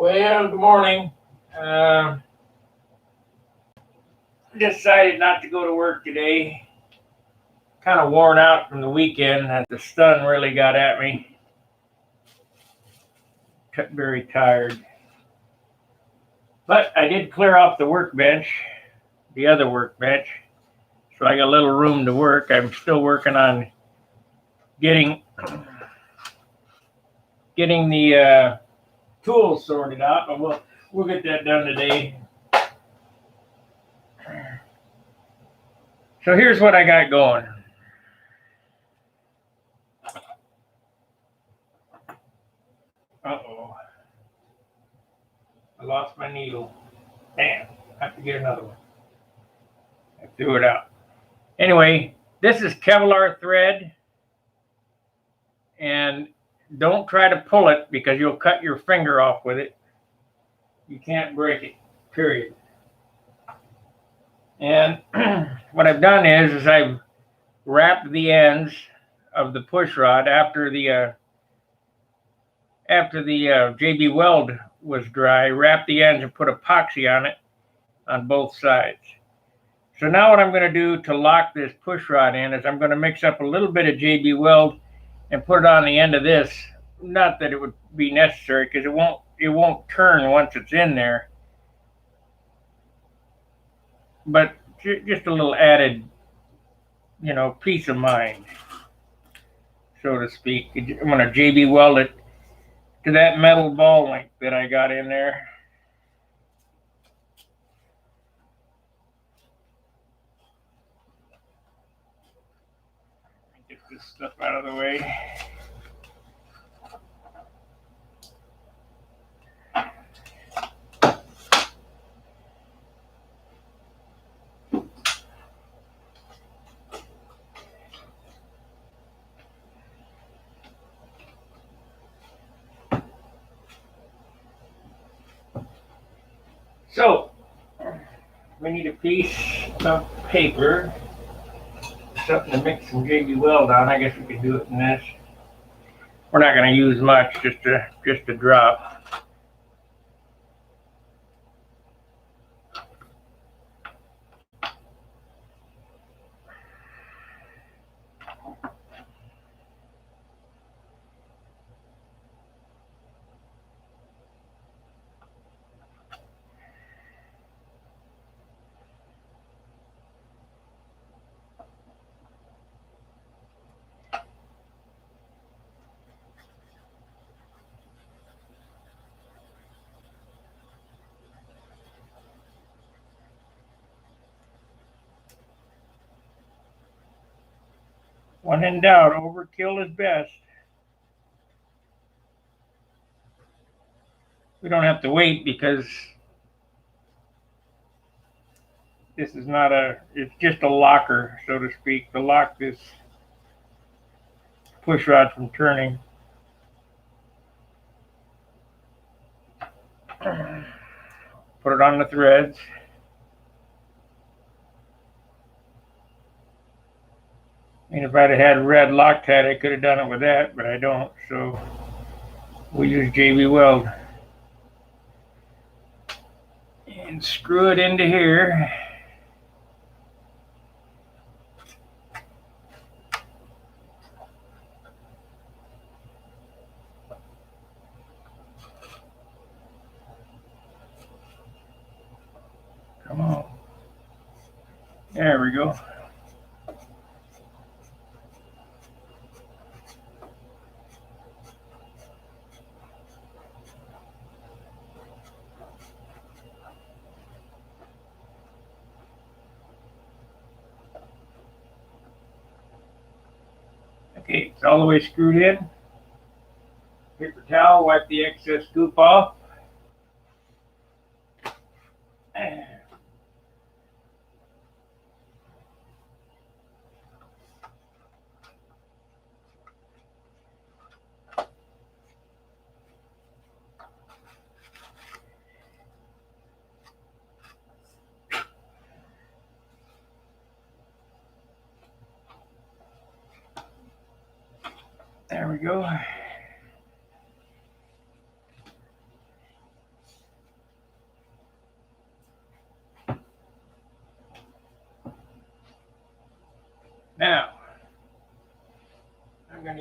Well, good morning. Decided not to go to work today. Kind of worn out from the weekend. The sun really got at me. Very tired. But I did clear off the workbench, the other workbench, so I got a little room to work. I'm still working on getting the tools sorted out, but we'll get that done today. So here's what I got going. Uh-oh. I lost my needle. Damn, I have to get another one. I threw it out. Anyway, this is Kevlar thread, and don't try to pull it because you'll cut your finger off with it. You can't break it, period. And what I've done is I've wrapped the ends of the push rod after the JB weld was dry, wrapped the ends and put epoxy on it on both sides. So now what I'm going to do to lock this push rod in is I'm going to mix up a little bit of JB weld and put it on the end of this. Not that it would be necessary because it won't turn once it's in there. But just a little added, peace of mind, so to speak. I'm going to JB weld it to that metal ball link that I got in there. Get this stuff out of the way. So, we need a piece of paper, something to mix some JB weld on. I guess we could do it in this. We're not going to use much, just a drop. When in doubt, overkill is best. We don't have to wait because this is not it's just a locker, so to speak, to lock this push rod from turning. Put it on the threads. And if I'd have had red Loctite, I could have done it with that, but I don't, so we use JB weld. And screw it into here. Come on. There we go. Okay, it's all the way screwed in. Paper towel, wipe the excess goop off. There we go.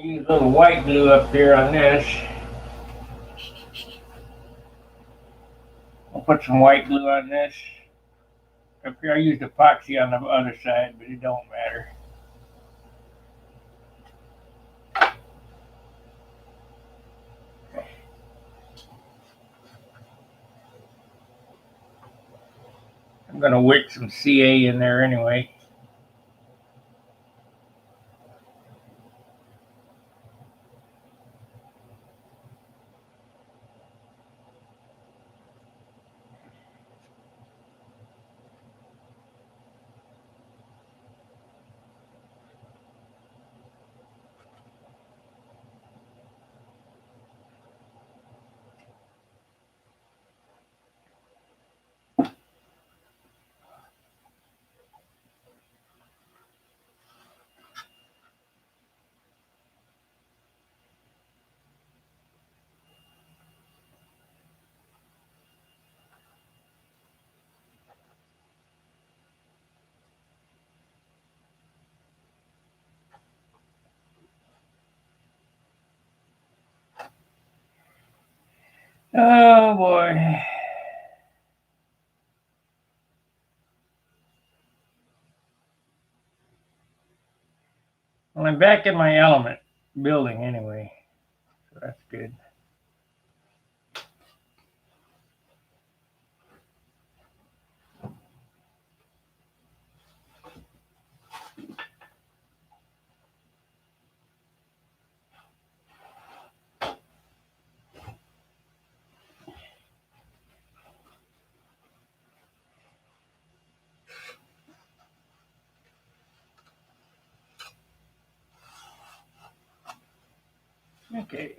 use a little white glue up there on this. I'll put some white glue on this. Up here I used epoxy on the other side, but it don't matter. I'm going to wick some CA in there anyway. Oh boy. Well, I'm back in my element building anyway, so that's good. Okay.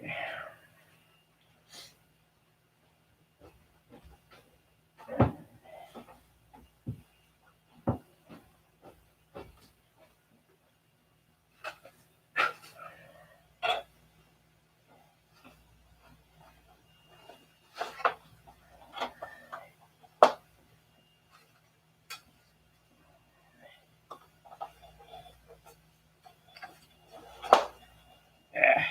Yeah.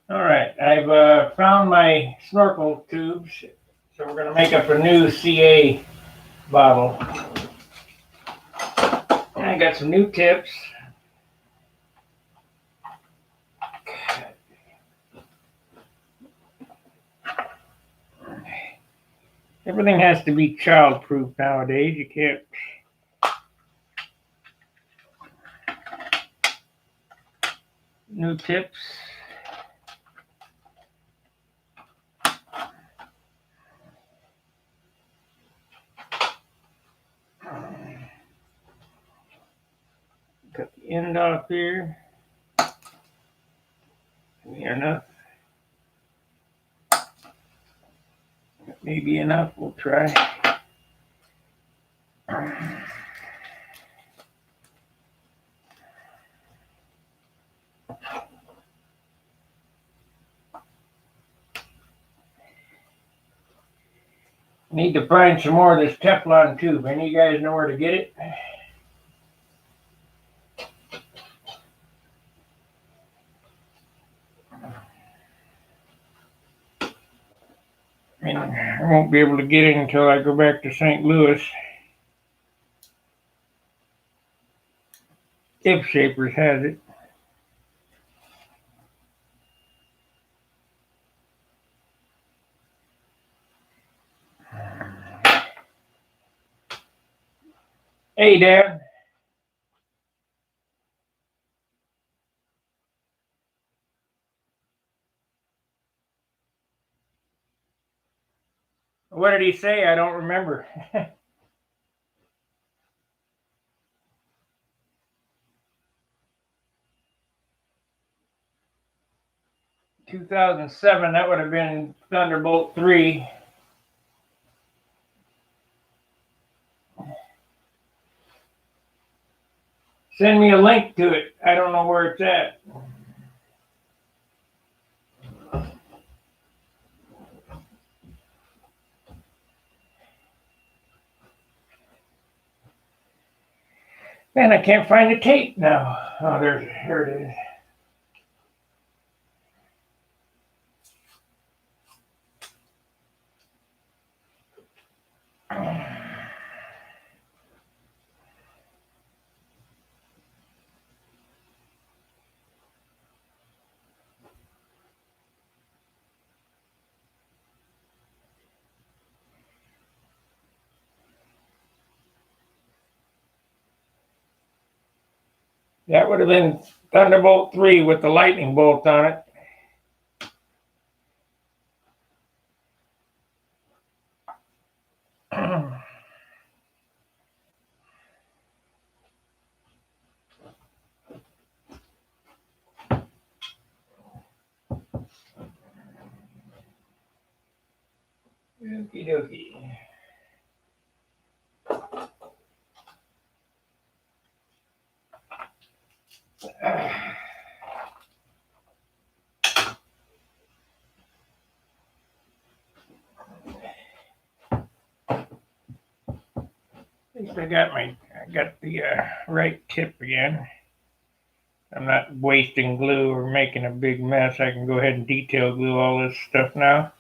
All right, I've found my snorkel tubes, so we're going to make up a new CA bottle. And I got some new tips. Everything has to be child-proof nowadays. You can't. New tips. Cut the end off here. Near enough. Maybe enough. We'll try. Need to find some more of this Teflon tube. Any of you guys know where to get it? I mean, I won't be able to get it until I go back to St. Louis. If Shapers has it. Hey, Dad. What did he say? I don't remember. 2007, that would have been Thunderbolt 3. Send me a link to it. I don't know where it's at. Man, I can't find the tape now. Oh, here it is. That would have been Thunderbolt 3 with the lightning bolt on it. Okie dokie. At least I got the right tip again. I'm not wasting glue or making a big mess. I can go ahead and detail glue all this stuff now.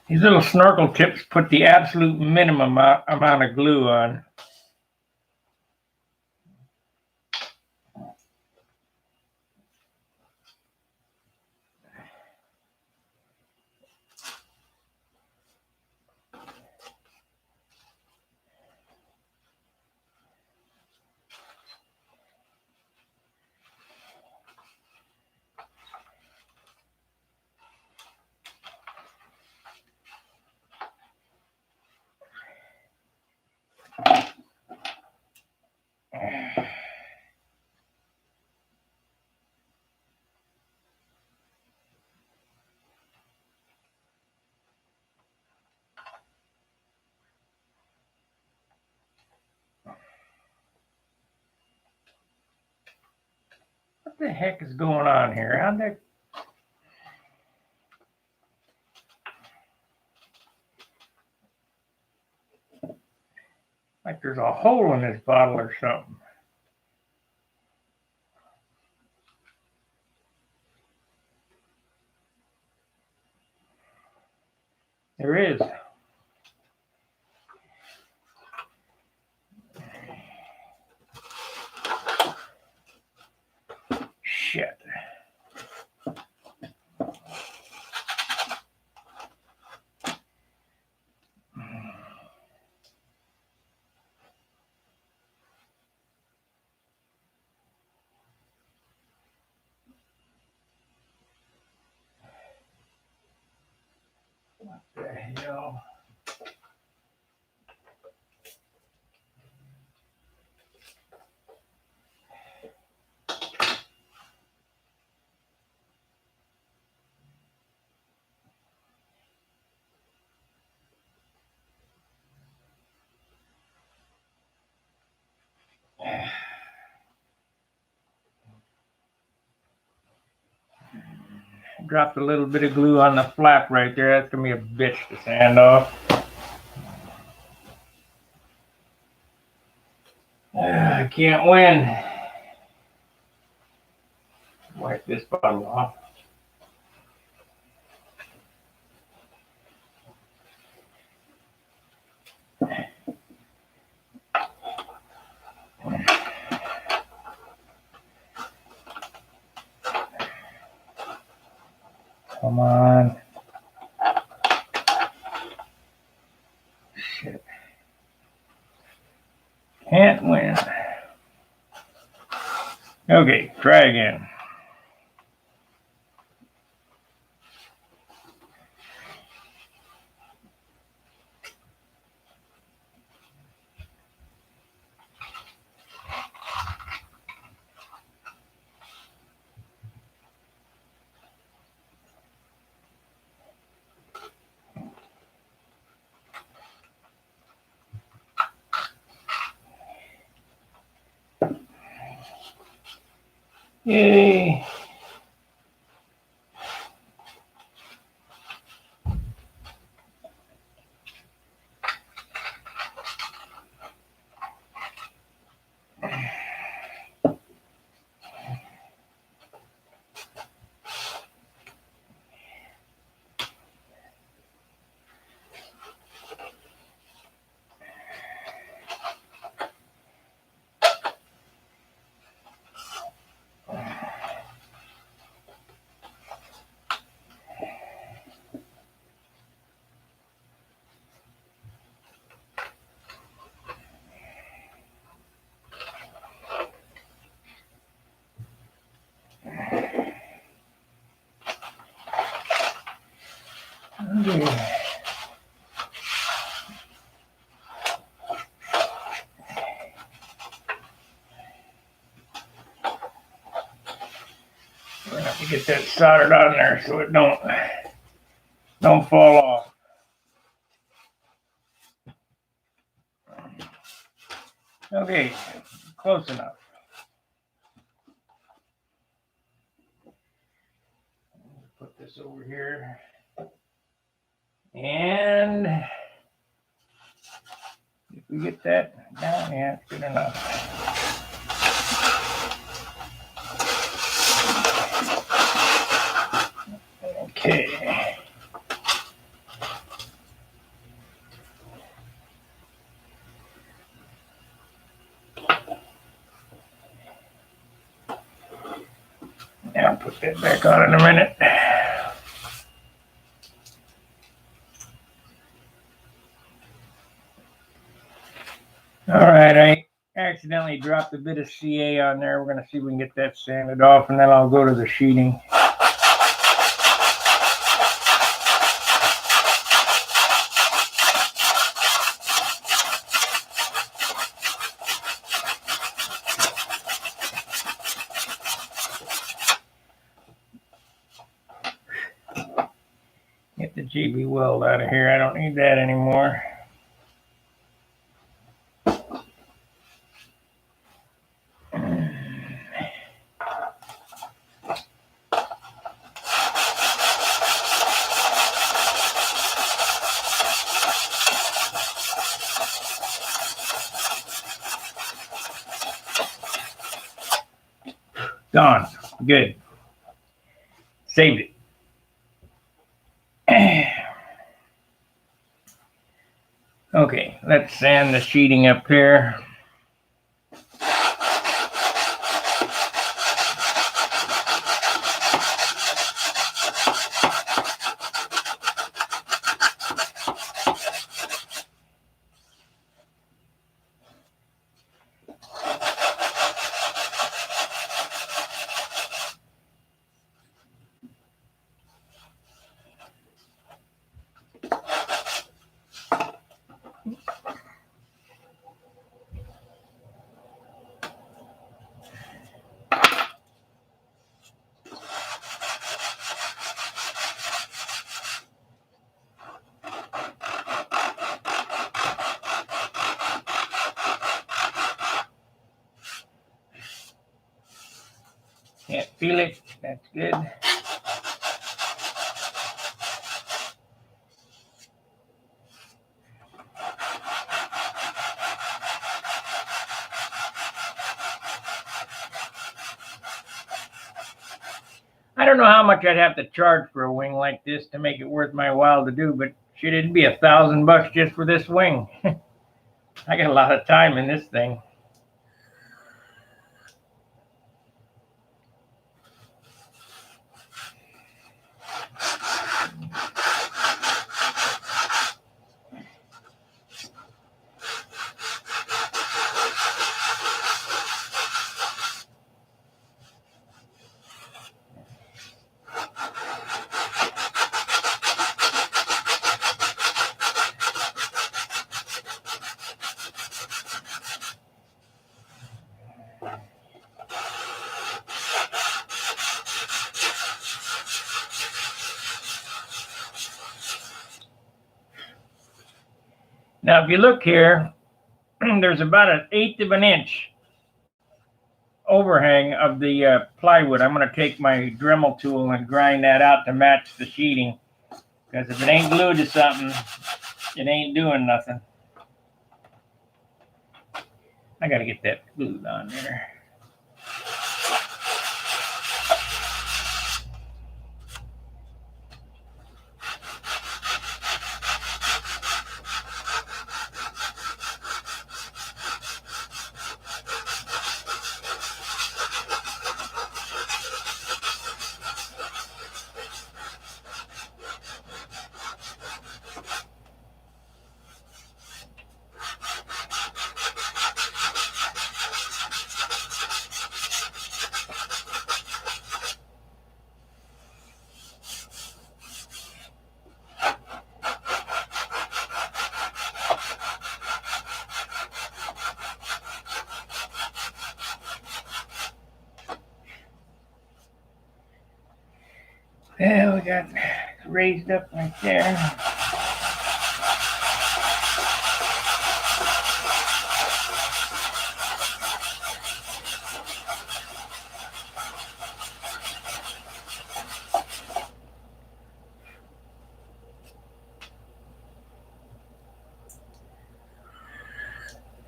These little snorkel tips put the absolute minimum amount of glue on. What the heck is going on here? How'd that... Like there's a hole in this bottle or something. There is. Shit. What the hell? Dropped a little bit of glue on the flap right there. That's gonna be a bitch to sand off. I can't win. Wipe this bottle off. Come on. Shit. Can't win. Okay, try again. Yay. Okay. We're gonna have to get that soldered on there so it don't fall off. Okay, close enough. Put this over here. And if we get that down, yeah, it's good enough. Okay. Now I'll put that back on in a minute. All right, I accidentally dropped a bit of CA on there. We're going to see if we can get that sanded off, and then I'll go to the sheeting. Get the GB weld out of here. I don't need that anymore. Gone. Good. Saved it. Okay, let's sand the sheeting up here. Can't feel it. That's good. I don't know how much I'd have to charge for a wing like this to make it worth my while to do, but shit, it'd be $1,000 just for this wing. I got a lot of time in this thing. Now, if you look here, there's about 1/8 of an inch overhang of the plywood. I'm going to take my Dremel tool and grind that out to match the sheeting, because if it ain't glued to something, it ain't doing nothing. I got to get that glued on there. Yeah, we got raised up right there.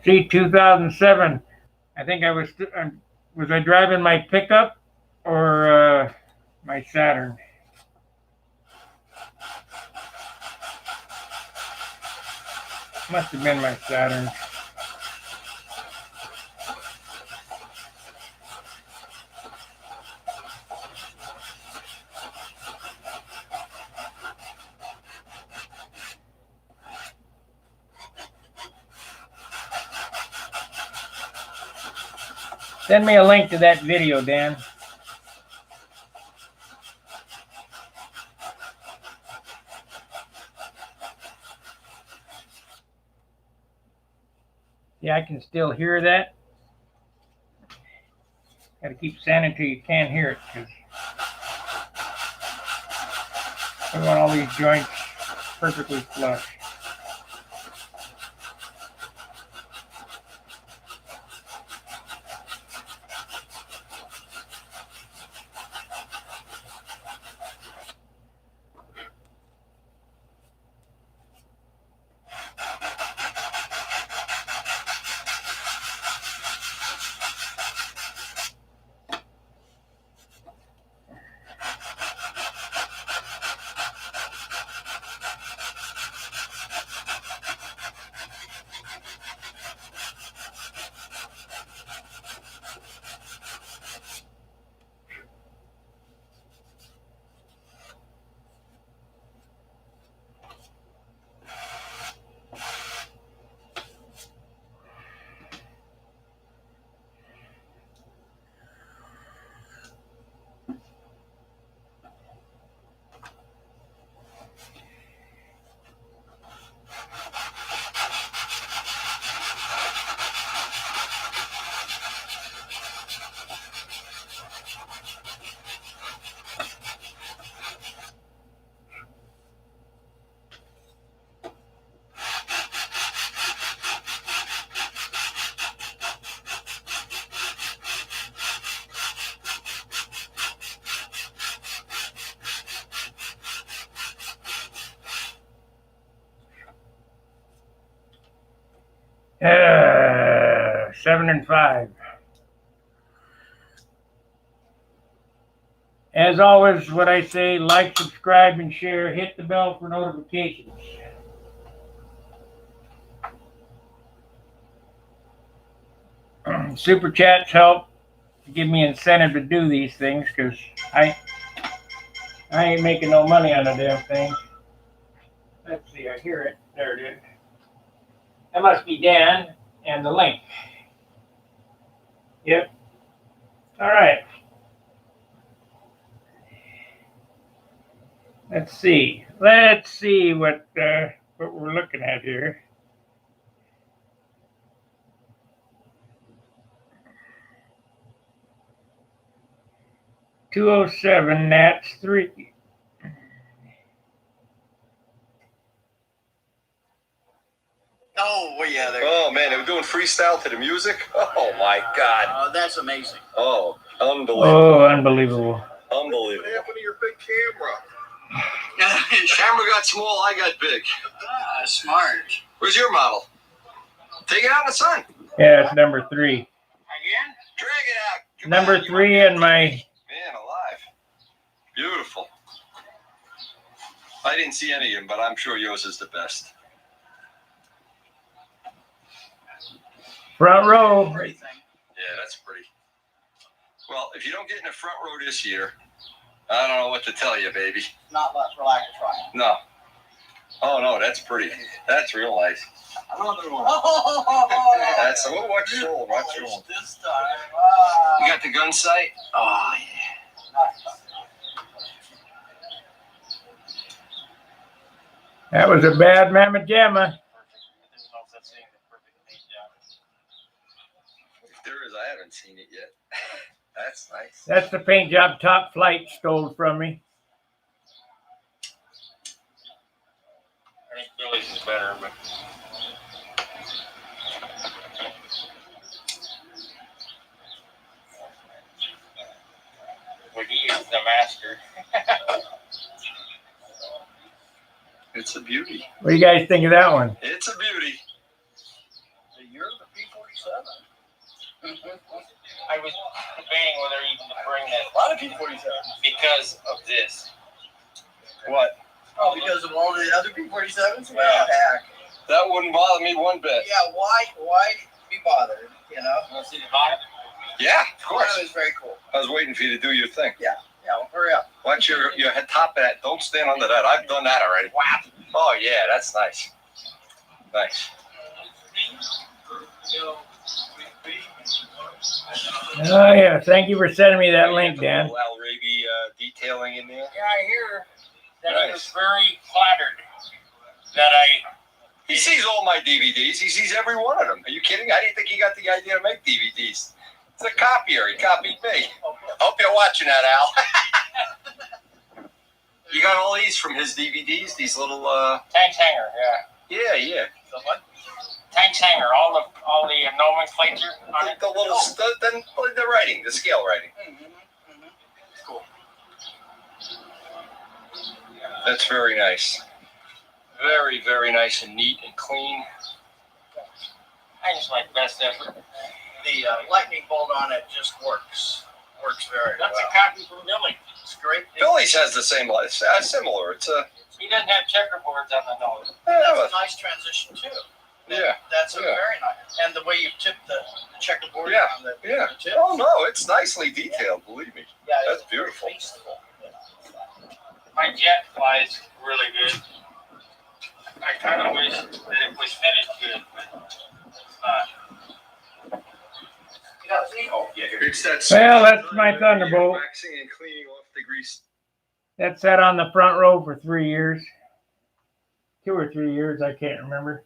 See, 2007. I think I was I driving my pickup or my Saturn? Must have been my Saturn. Send me a link to that video, Dan. Yeah, I can still hear that. Got to keep sanding until you can't hear it, because I want all these joints perfectly flush. Uh, 7 and 5. As always, what I say, like, subscribe, and share. Hit the bell for notifications. Super chats help give me incentive to do these things because I ain't making no money on the damn thing. Let's see, I hear it. There it is. That must be Dan and the link. Yep. All right. Let's see. Let's see what we're looking at here. .207 Nats 3. Oh, yeah. Oh, man, they were doing freestyle to the music? Oh, my God. Oh, that's amazing. Oh, unbelievable. Oh, unbelievable. Unbelievable. What happened to your big camera? Camera got small, I got big. Smart. Where's your model? Take it out in the sun. Yeah, it's number 3. Again? Drag it out. Come Number on, 3 in my... Man alive. Beautiful. I didn't see any of them, but I'm sure yours is the best. Front row. Pretty thing. Yeah, that's pretty. Well, if you don't get in the front row this year, I don't know what to tell you, baby. Not much for lack of trying. No. Oh, no, that's pretty. That's real nice. Another one. That's a little watch your shoulder. Watch your shoulder. This time. You got the gun sight? Oh, yeah. That was a bad mamma jamma. If there is, I haven't seen it yet. That's nice. That's the paint job Top Flight stole from me. I think Billy's is better, but he is the master. It's a beauty. What do you guys think of that one? It's a beauty. You're the P-47. I was debating whether even to bring that A lot of P-47s. because of this. What? Oh, because of all the other P-47s? Well, heck. That wouldn't bother me one bit. Yeah, why be bothered, you know? You want to see the bottom? Yeah, of course. That was very cool. I was waiting for you to do your thing. Yeah, well, hurry up. Watch your head top of that. Don't stand under that. I've done that already. Wow. Oh, yeah, that's nice. Nice. Oh, yeah. Thank you for sending me that link, Dan. Al Raby detailing in there. Yeah, I hear that he was Nice. very flattered that He sees all my DVDs. He sees every one of them. Are you kidding? How do you think he got the idea to make DVDs? It's a copier. He copied me. Hope you're watching that, Al. You got all these from his DVDs? These little, Tank's hanger, yeah. Yeah. So what? Tank's hanger, all the nomenclature on it. The little, the writing, the scale writing. Cool. That's very nice. Very, very nice and neat and clean. I just like best effort. The lightning bolt on it just works. Works very That's well. a copy from Billy. It's great. Billy's has the same, similar. It's a, He doesn't have checkerboards on the nose. That's a nice transition too. yeah. That's a Yeah. very nice. And the way you tip the checkerboard Yeah, on the Yeah. tip. Oh, no, it's nicely detailed, believe me. Yeah, That's it's beautiful. tasteful. My jet flies really good. I kind of wish that it was finished good, but it's not. Oh, yeah, it's that. Well, that's my Thunderbolt. Waxing and cleaning off the grease. That sat on the front row for 3 years. 2 or 3 years, I can't remember.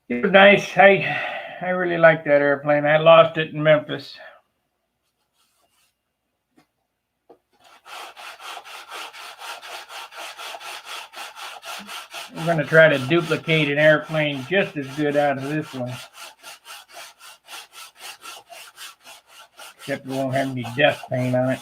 It was nice. I really liked that airplane. I lost it in Memphis. I'm going to try to duplicate an airplane just as good out of this one. Except it won't have any death paint on it.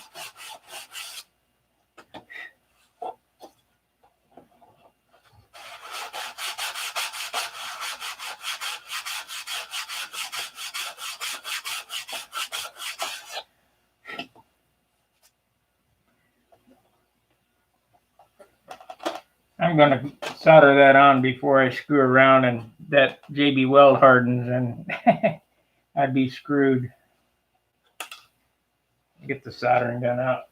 I'm going to solder that on before I screw around and that JB Weld hardens, and I'd be screwed. Get the soldering gun out.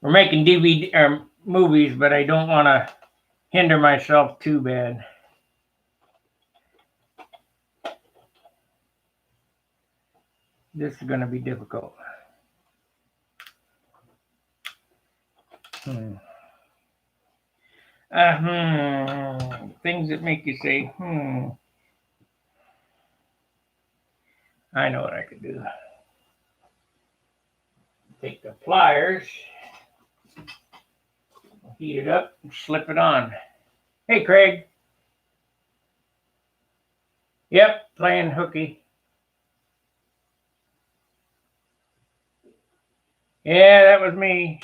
We're making DVD or movies, but I don't want to hinder myself too bad. This is going to be difficult. Things that make you say, I know what I could do. Take the pliers, heat it up, and slip it on. Hey, Craig. Yep, playing hooky. Yeah, that was me.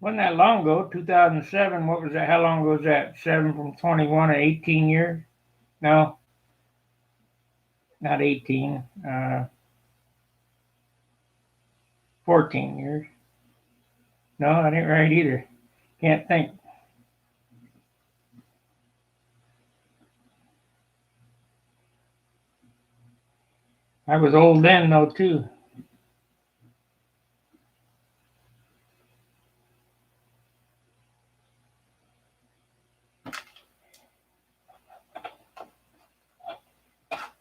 Wasn't that long ago, 2007. What was that? How long ago was that? 7 from 21 to 18 years? No, not 18. 14 years. No, that ain't right either. Can't think. I was old then, though, too.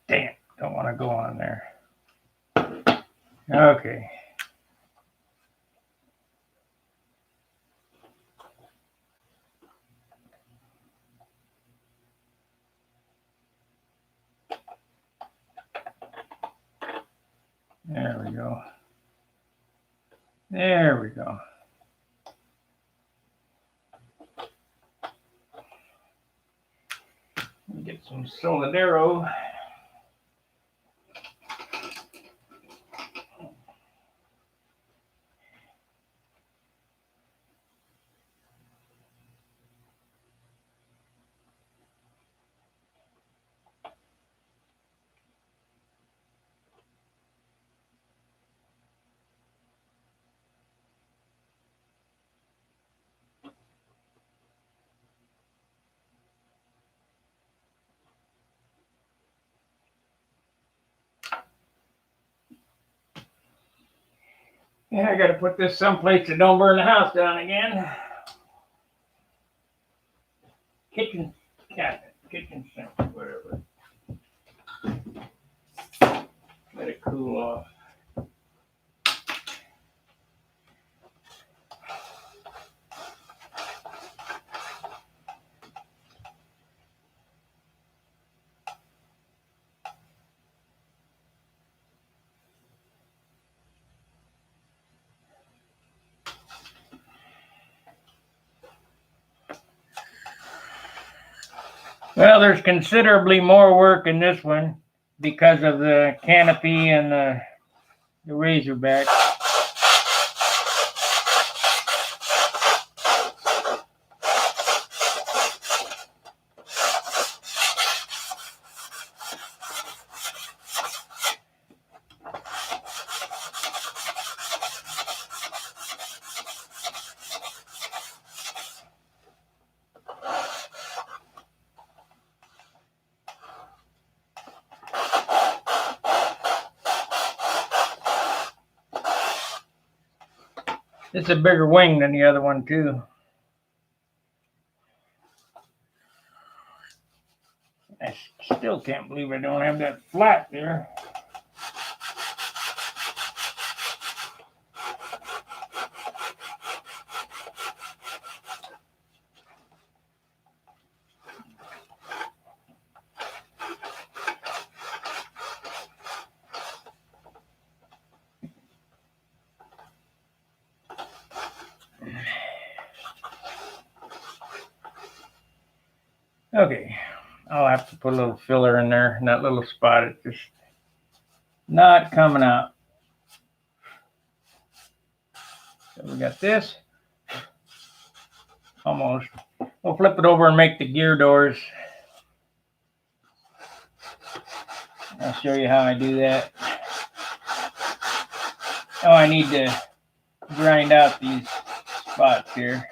Damn, don't want to go on there. Okay. There we go. There we go. Get some Solidero. Yeah, I gotta put this someplace that don't burn the house down again. Kitchen cabinet, kitchen sink, whatever. Let it cool off. Well, there's considerably more work in this one because of the canopy and the razorback. It's a bigger wing than the other one, too. I still can't believe I don't have that flat there. Okay, I'll have to put a little filler in there in that little spot. It's just not coming out. So we got this. Almost. We'll flip it over and make the gear doors. I'll show you how I do that. Oh, I need to grind out these spots here.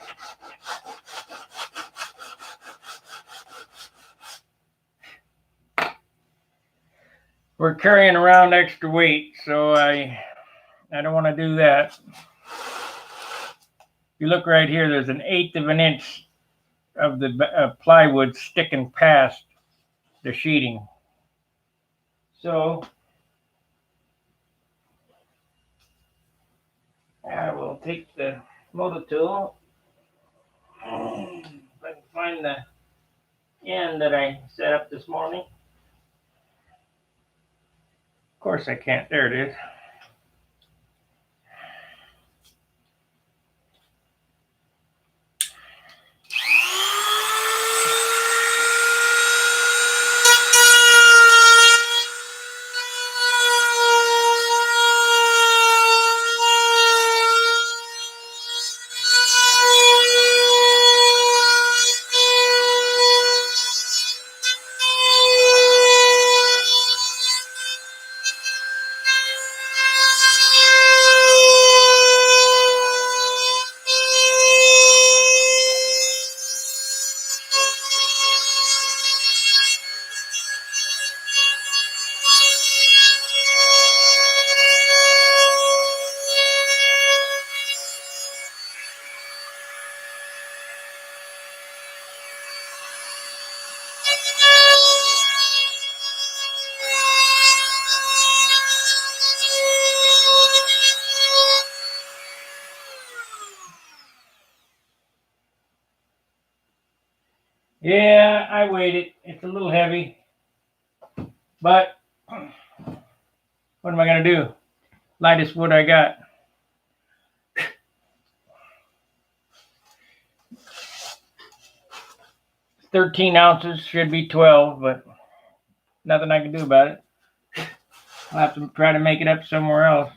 We're carrying around extra weight, so I don't want to do that. If you look right here, there's an 1/8 of an inch of the plywood sticking past the sheeting. So I will take the motor tool. If I can find the end that I set up this morning. Of course I can't. There it is. Yeah, I weighed it. It's a little heavy. But what am I going to do? Lightest wood I got. $13 ounces, should be 12, but nothing I can do about it. I'll have to try to make it up somewhere else.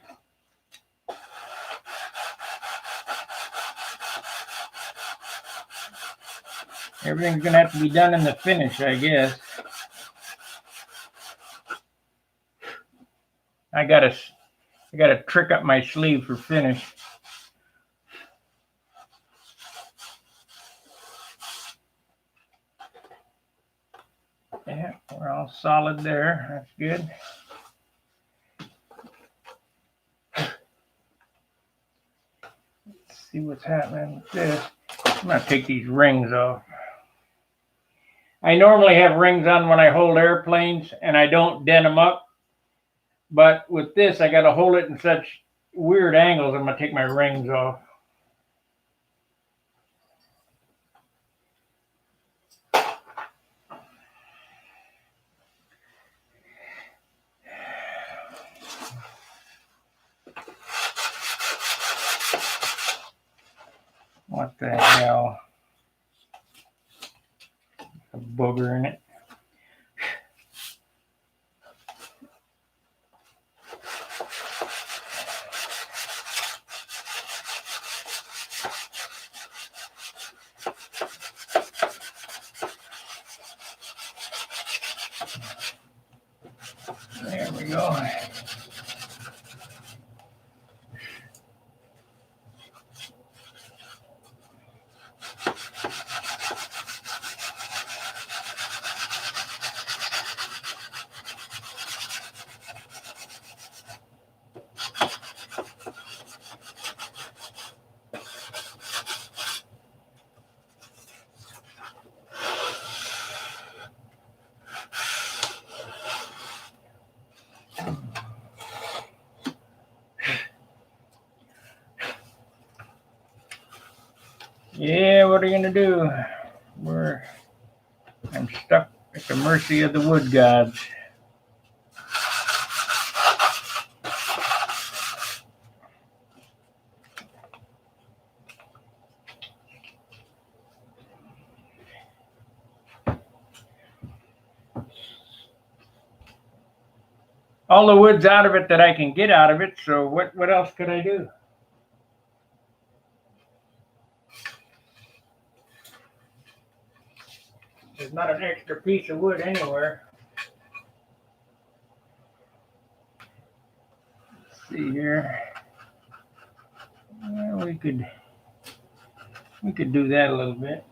Everything's going to have to be done in the finish, I guess. I got a trick up my sleeve for finish. Yeah, we're all solid there. That's good. Let's see what's happening with this. I'm going to take these rings off. I normally have rings on when I hold airplanes and I don't dent them up. But with this, I got to hold it in such weird angles. I'm going to take my rings off. What the hell? A booger in it. There we go. Yeah, what are you gonna do? I'm stuck at the mercy of the wood gods. all the wood's out of it that I can get out of it, so what else could I do? There's not an extra piece of wood anywhere. Let's see here. Well, we could do that a little bit.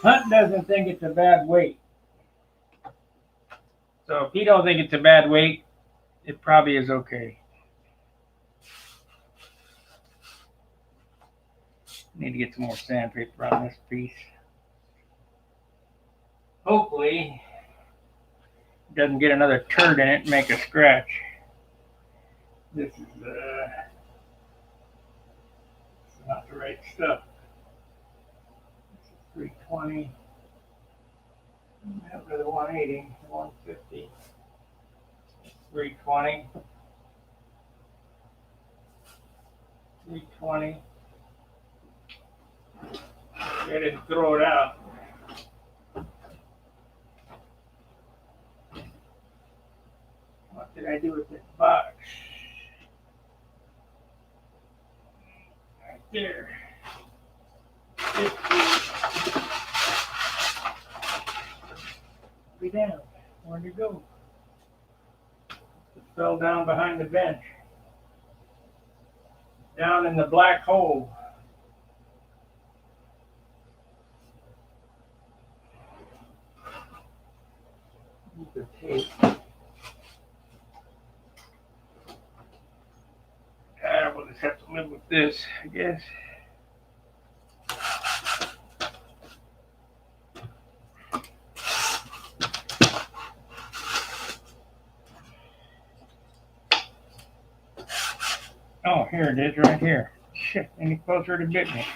Hunt doesn't think it's a bad weight. So if he don't think it's a bad weight, it probably is okay. Need to get some more sandpaper on this piece. Hopefully, it doesn't get another turd in it and make a scratch. This is not the right stuff. This is 320. Up to the 180, 150, 320, 320. I didn't throw it out. What did I do with this box? Right there. 50. Be down. Where'd it go? It fell down behind the bench. Down in the black hole. The tape. We'll just have to live with this, I guess. Oh, here it is, right here. Shit, any closer to bit me.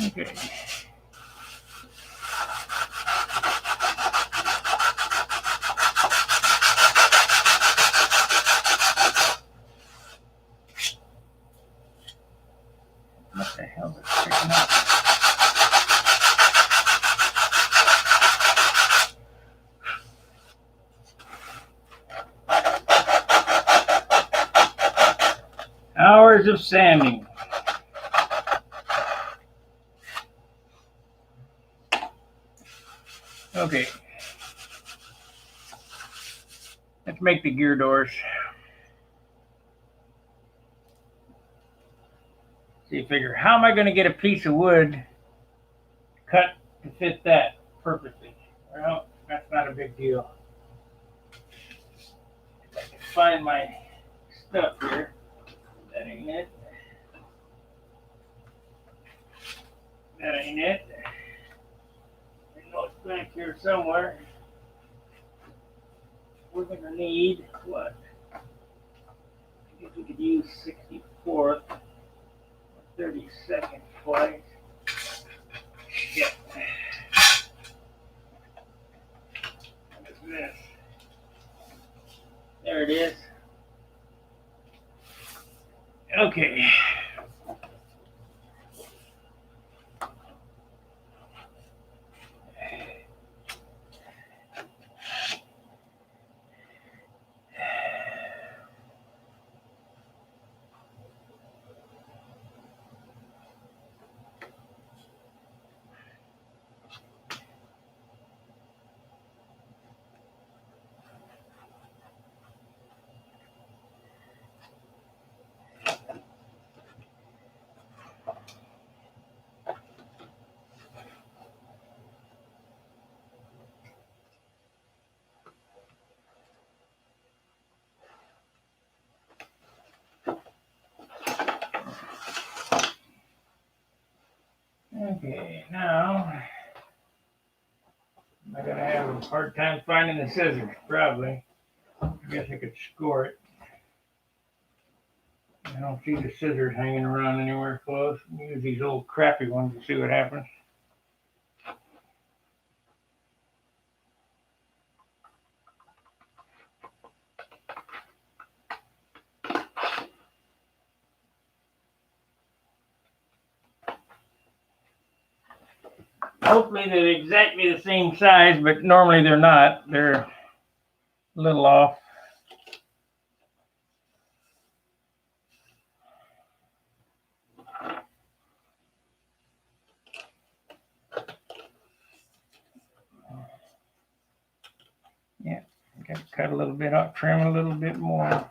Okay. What the hell is it picking up? Hours of sanding. Okay. Let's make the gear doors. So you figure, how am I going to get a piece of wood cut to fit that perfectly? Well, that's not a big deal. If I can find my stuff here. That ain't it. That ain't it. I know it's back here somewhere. We're going to need what? I guess we could use 64th, 32nd twice. Yep. What is this? There it is. Okay. Okay, now am I gonna have a hard time finding the scissors? Probably. I guess I could score it. I don't see the scissors hanging around anywhere close. Use these old crappy ones to see what happens. Hopefully they're exactly the same size, but normally they're not. They're a little off. Yeah, got to cut a little bit off, trim a little bit more.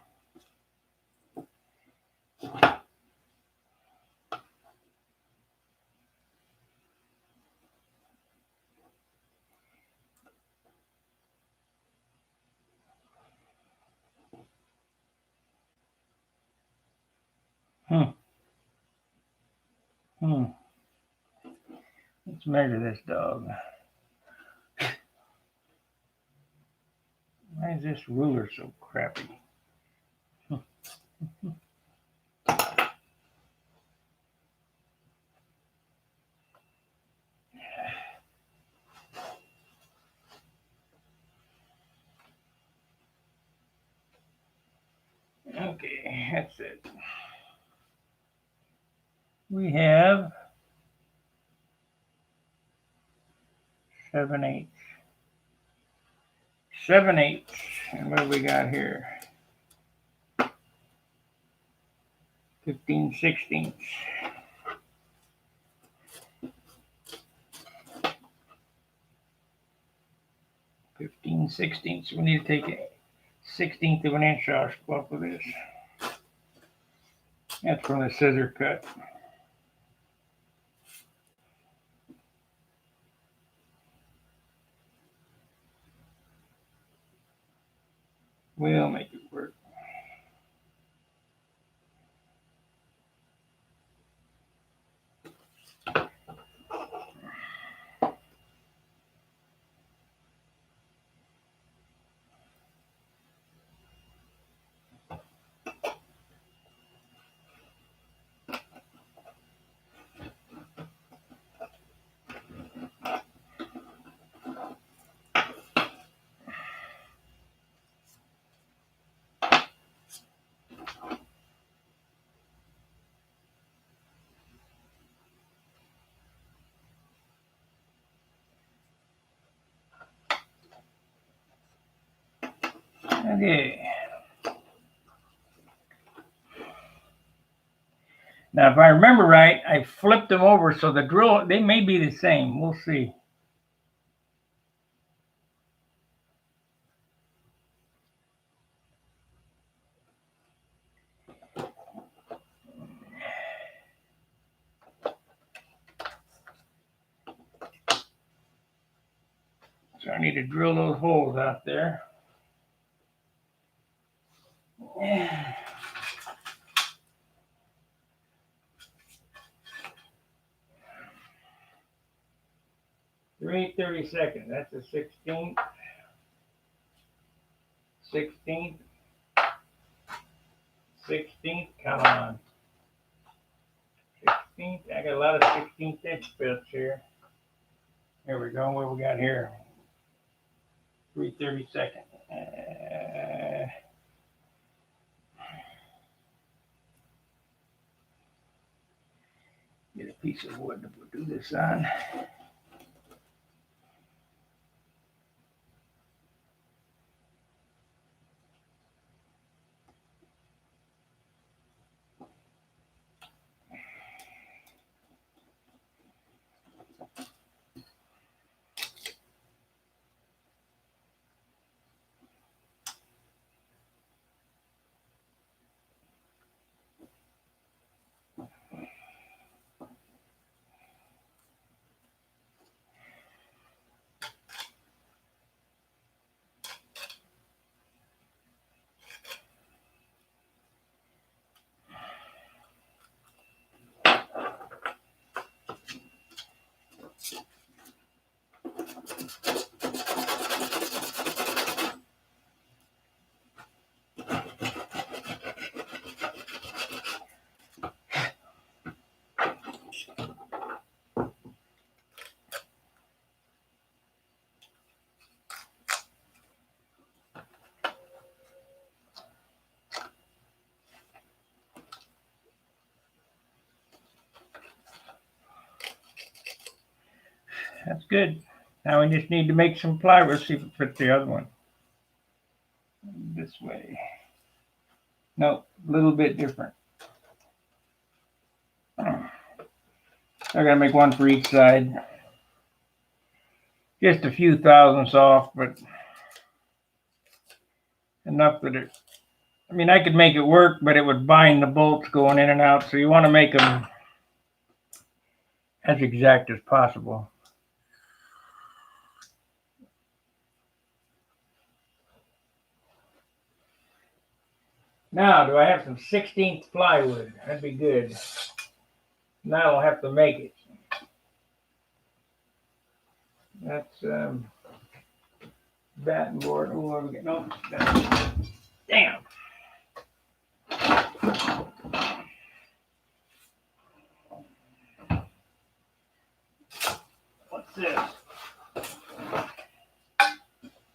Let's measure this dog. Why is this ruler so crappy? Okay, that's it. We have 7/8. 7/8. And what do we got here? 15/16. 15/16. So we need to take a 1/16 of an inch off of this. That's from the scissor cut. We'll make it work. Okay. Now, if I remember right, I flipped them over so the drill, they may be the same. We'll see. So I need to drill those holes out there. Yeah. 3/32. That's a 16th. 16th. 16th. Come on. 16th. I got a lot of 16th inch bits here. Here we go. What we got here? 3/32. Get a piece of wood to do this on. good. Now we just need to make some plywood, see if it fits the other one. This way. No, a little bit different. I gotta make one for each side. Just a few thousandths off, but enough that it, I mean, I could make it work, but it would bind the bolts going in and out. So you want to make them as exact as possible. Now, do I have some 16th plywood? That'd be good. Now I'll have to make it. That's batten board. Oh, where we get? No, damn. What's this?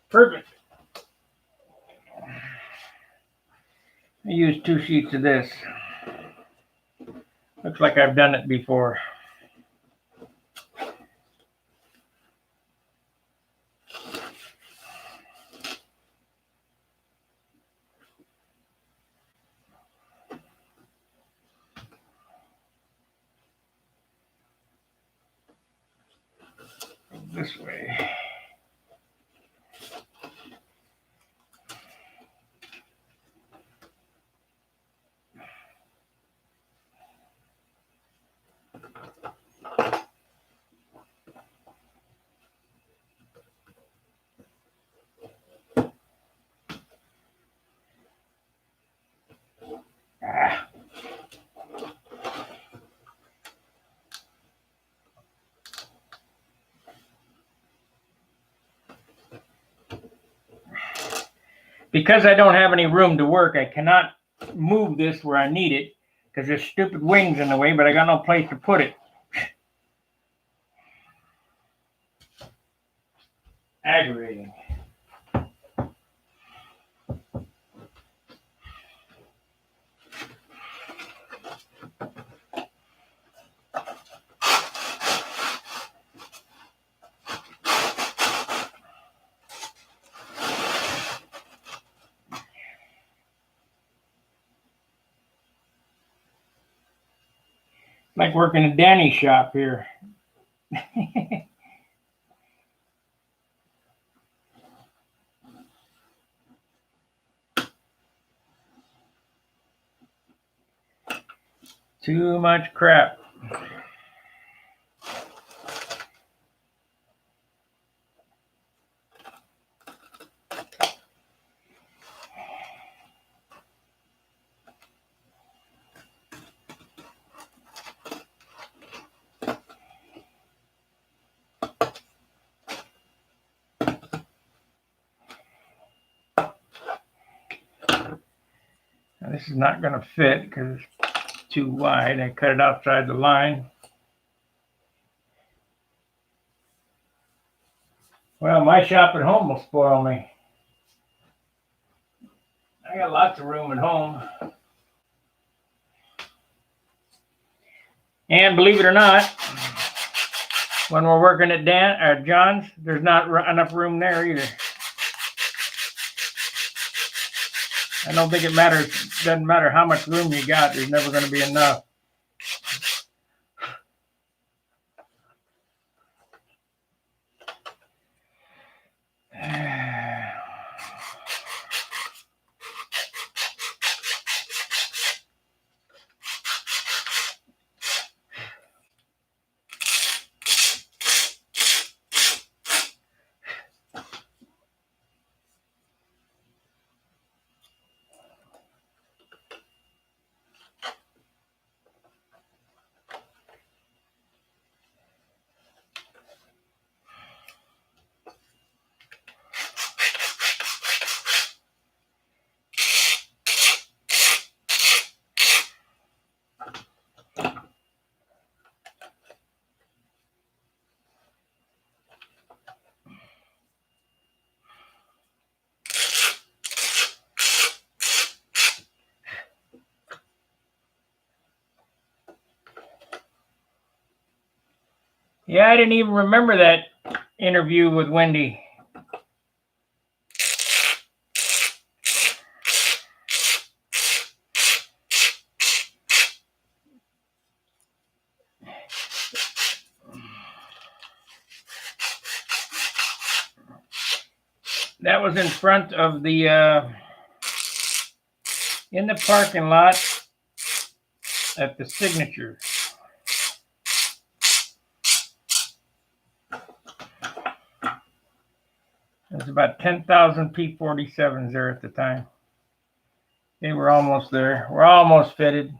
Perfect. I used 2 sheets of this. Looks like I've done it before. This way. Because I don't have any room to work, I cannot move this where I need it because there's stupid wings in the way, but I got no place to put it. Aggravating. Like working a Danny's shop here. Too much crap. Now, this is not going to fit because it's too wide. I cut it outside the line. Well, my shop at home will spoil me. I got lots of room at home. And believe it or not, when we're working at John's, there's not enough room there either. I don't think it matters. Doesn't matter how much room you got. There's never going to be enough. Yeah, I didn't even remember that interview with Wendy. That was in front of the, in the parking lot at the Signature. There's about 10,000 P-47s there at the time. They were almost there. We're almost fitted.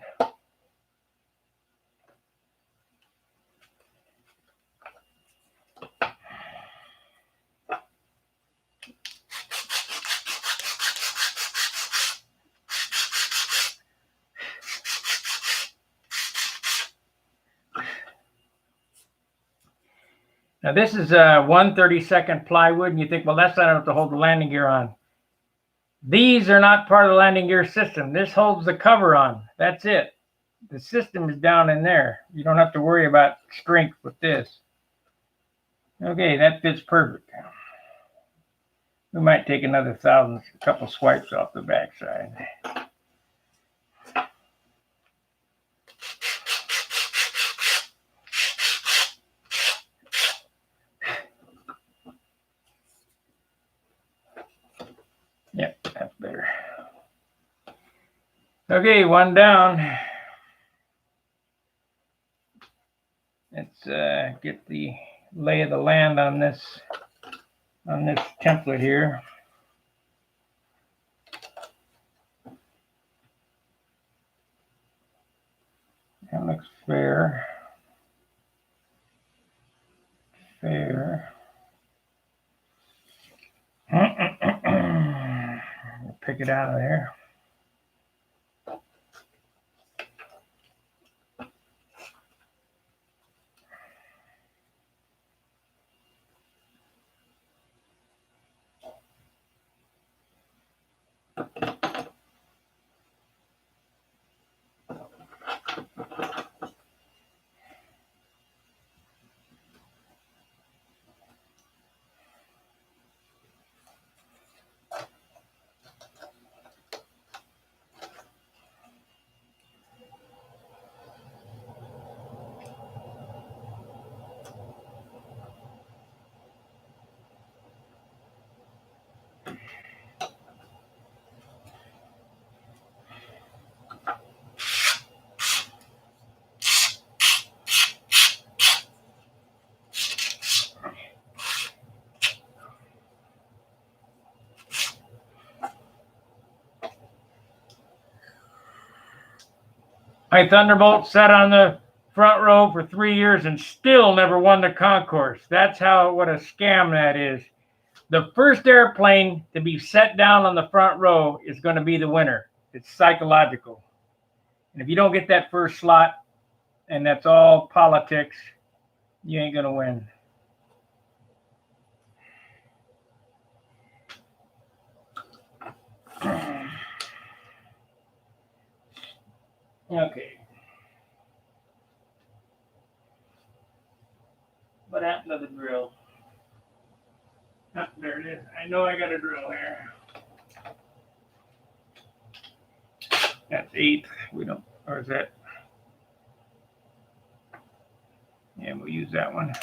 Now this is 1/32 plywood, and you think, well, that's not enough to hold the landing gear on. These are not part of the landing gear system. This holds the cover on. That's it. The system is down in there. You don't have to worry about strength with this. Okay, that fits perfect. We might take another 1,000, a couple swipes off the backside. Yep, that's better. Okay, one down. Let's get the lay of the land on this template here. That looks fair. Fair. Pick it out of there. My Thunderbolt sat on the front row for 3 years and still never won the concourse. That's what a scam that is. The first airplane to be set down on the front row is going to be the winner. It's psychological. And if you don't get that first slot, and that's all politics, you ain't going to win. Okay. What happened to the drill? Oh, there it is. I know I got a drill here. That's 8th. We don't, or is that? Yeah, we'll use that one.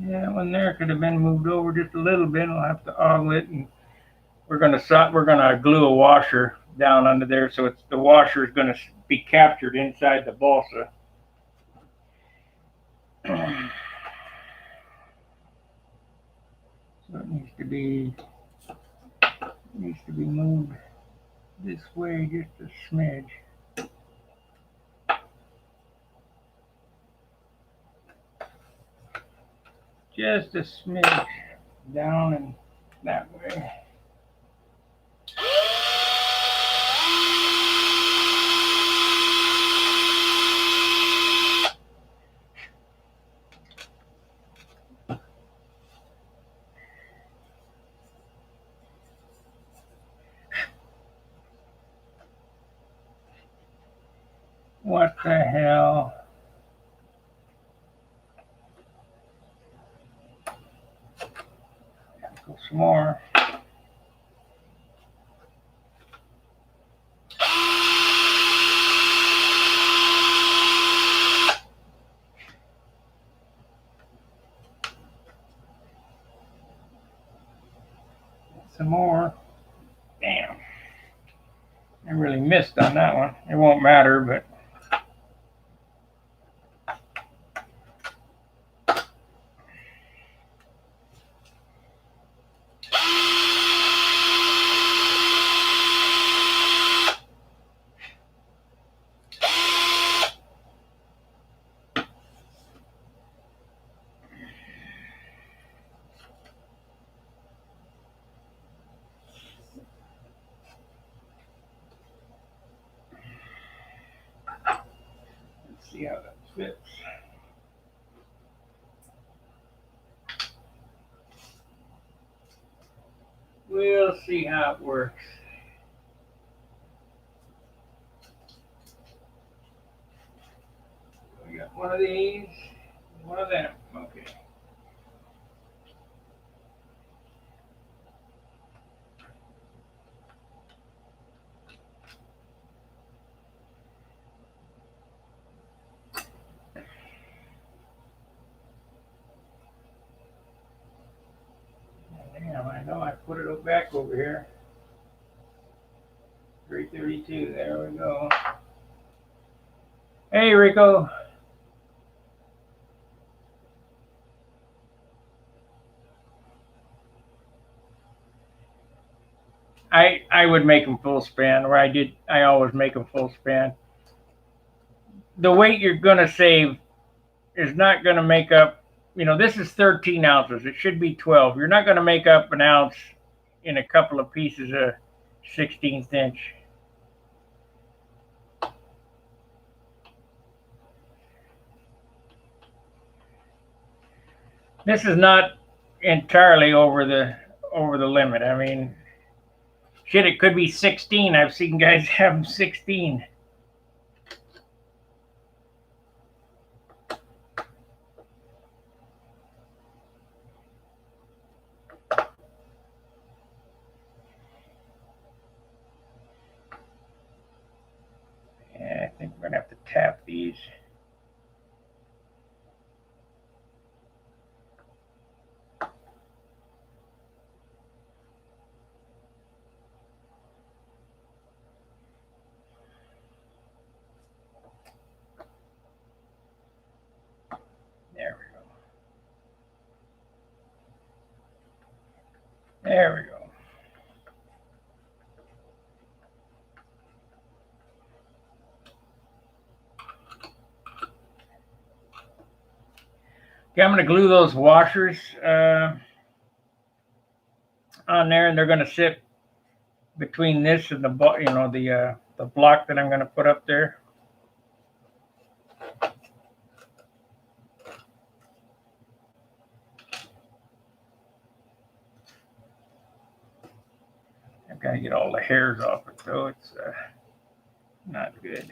Yeah, one there could have been moved over just a little bit. I'll have to ogle it, and we're gonna glue a washer down under there, so it's the washer is gonna be captured inside the balsa. So it needs to be moved this way just a smidge. just a smidge down and that way. What the hell? Go some more. Some more. Damn. I really missed on that one. It won't matter, but let's see how that fits. We'll see how it works. We got one of these, one of them. Okay. Damn, I know I put it back over here. 332, there we go. Hey, Rico. I would make them full span, or I always make them full span. The weight you're gonna save is not gonna make up, this is 13 ounces. It should be 12. You're not gonna make up an ounce in a couple of pieces of 16th inch. This is not entirely over the limit. I mean, shit, it could be 16. I've seen guys have them 16. Yeah, I think we're gonna have to tap these. There we go. There we go. Okay, I'm going to glue those washers on there, and they're going to sit between this and the block that I'm going to put up there. I've got to get all the hairs off it, though. It's not good.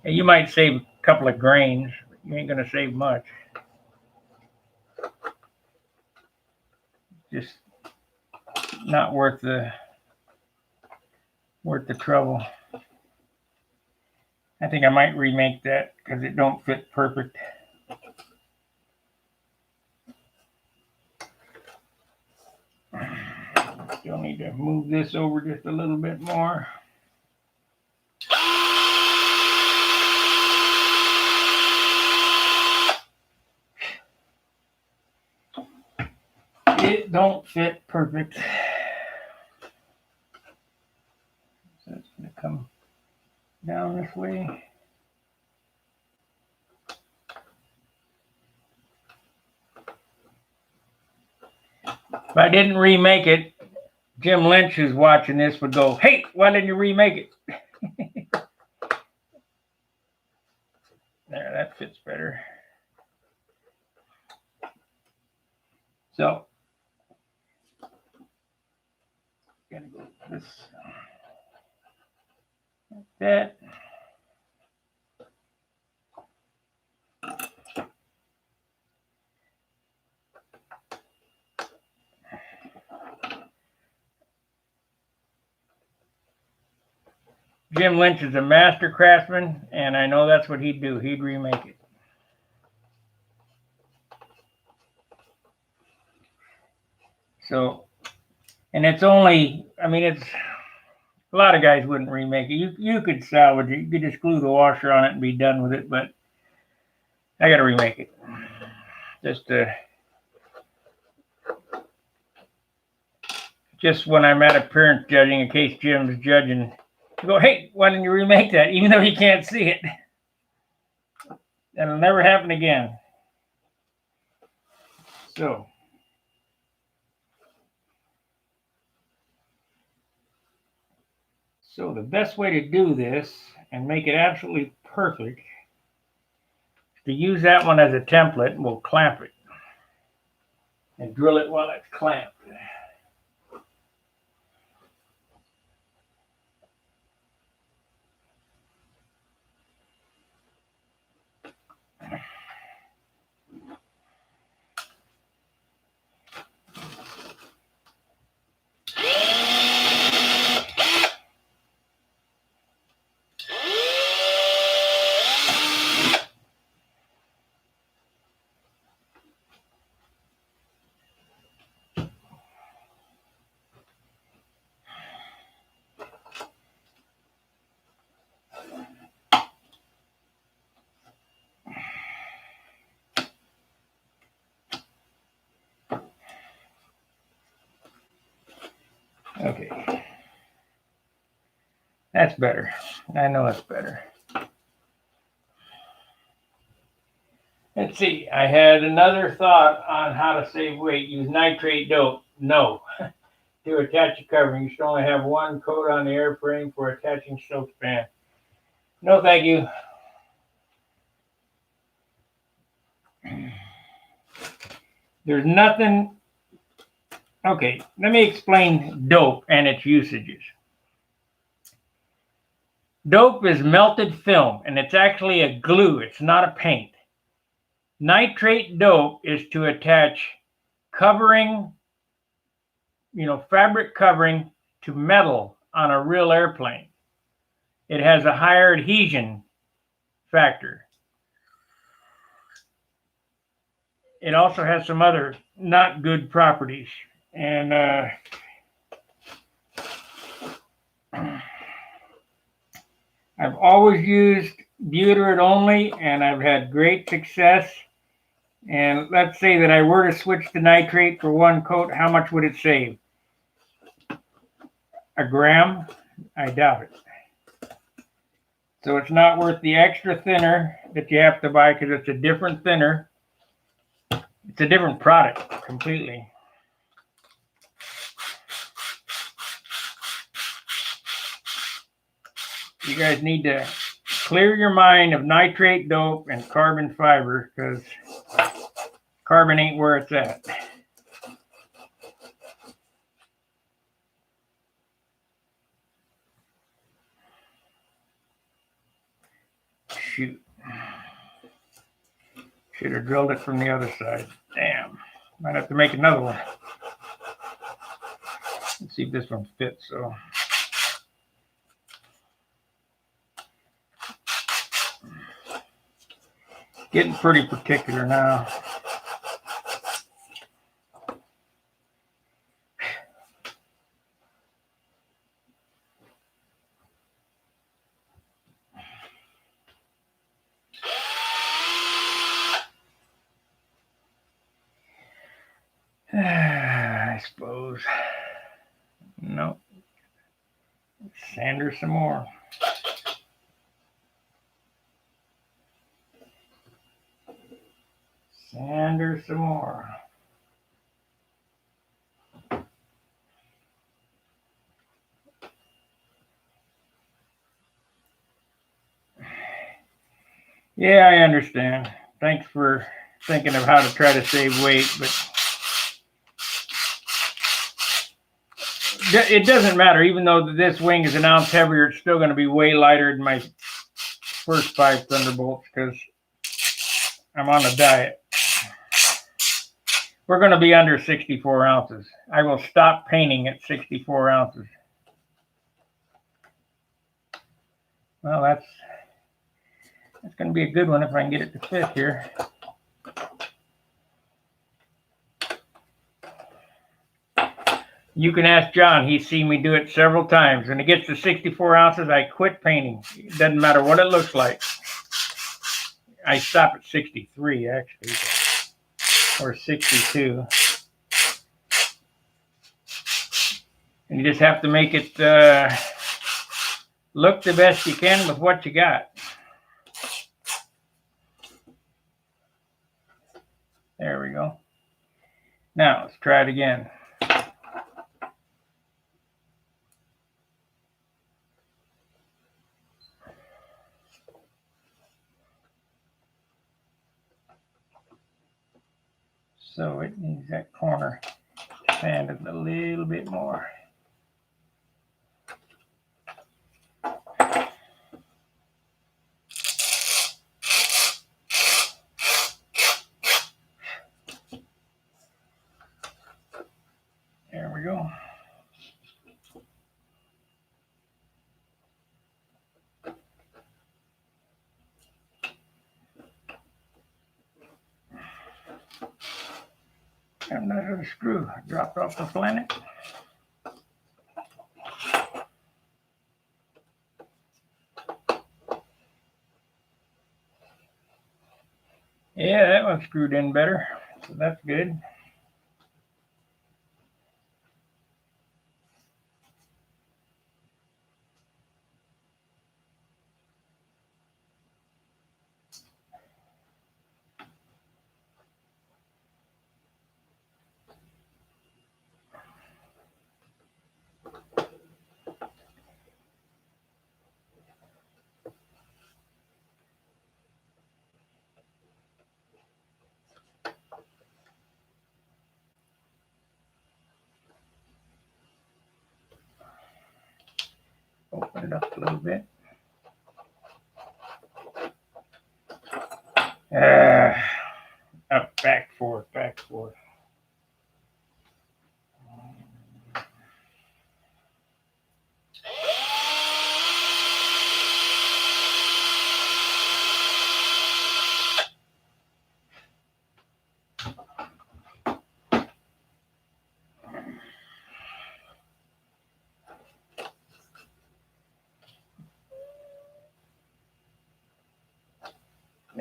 And you might save a couple of grains, but you ain't going to save much. Just not worth the trouble. I think I might remake that because it don't fit perfect. Still need to move this over just a little bit more. It don't fit perfect. So it's going to come down this way. If I didn't remake it, Jim Lynch, who's watching this, would go, "Hey, why didn't you remake it?" There, that fits better. So, gonna go with this, like that. Jim Lynch is a master craftsman, and I know that's what he'd do. He'd remake it. So, and it's only, I mean, it's, a lot of guys wouldn't remake it. You could salvage it. You could just glue the washer on it and be done with it, but I got to remake it. Just when I'm at appearance judging, in case Jim's judging, I go, "Hey, why didn't you remake that?" Even though he can't see it. That'll never happen again. So the best way to do this and make it absolutely perfect is to use that one as a template, and we'll clamp it and drill it while it's clamped. Okay. That's better. I know it's better. Let's see. I had another thought on how to save weight. Use nitrate dope. No. To attach a covering, you should only have one coat on the airframe for attaching silk span. No, thank you. There's nothing. Okay, let me explain dope and its usages. Dope is melted film, and it's actually a glue. It's not a paint. Nitrate dope is to attach covering, fabric covering to metal on a real airplane. It has a higher adhesion factor. It also has some other not good properties. And I've always used butyrate only, and I've had great success. And let's say that I were to switch to nitrate for one coat, how much would it save? A gram? I doubt it. So it's not worth the extra thinner that you have to buy, because it's a different thinner. It's a different product completely. You guys need to clear your mind of nitrate dope and carbon fiber, because carbon ain't where it's at. Shoot. Should have drilled it from the other side. Damn. Might have to make another one. Let's see if this one fits. So. Getting pretty particular now. I suppose. No. Sand her some more. Sand her some more. Yeah, I understand. Thanks for thinking of how to try to save weight, but it doesn't matter. Even though this wing is an ounce heavier, it's still going to be way lighter than my first 5 Thunderbolts because I'm on a diet. We're going to be under 64 ounces. I will stop painting at 64 ounces. Well, that's going to be a good one if I can get it to fit here. You can ask John. He's seen me do it several times. When it gets to 64 ounces, I quit painting. It doesn't matter what it looks like. I stop at 63, actually, or 62. And you just have to make it look the best you can with what you got. There we go. Now, let's try it again. So it needs that corner sanded a little bit more. There we go. And another screw dropped off the planet. Yeah, that one screwed in better, so that's good. Open it up a little bit. Up, back, forth, back, forth.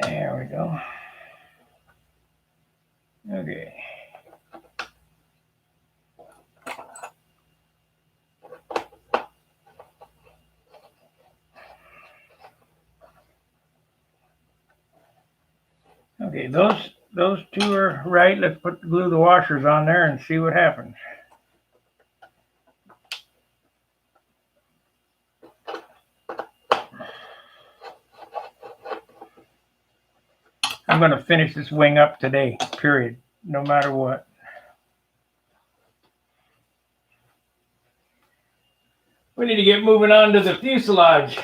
There we go. Okay. Okay, those two are right. Let's glue the washers on there and see what happens. I'm going to finish this wing up today, period, no matter what. We need to get moving on to the fuselage.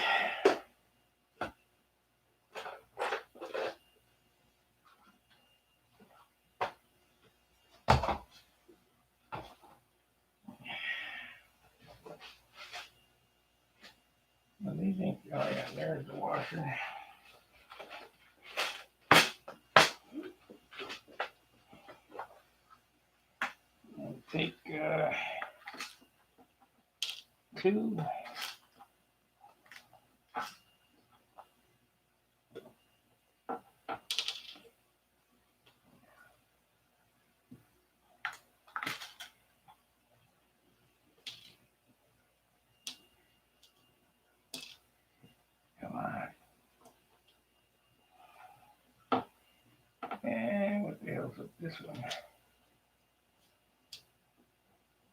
Well, these ain't, oh yeah, there's the washer. I'll take 2. Come on. And what the hell's with this one?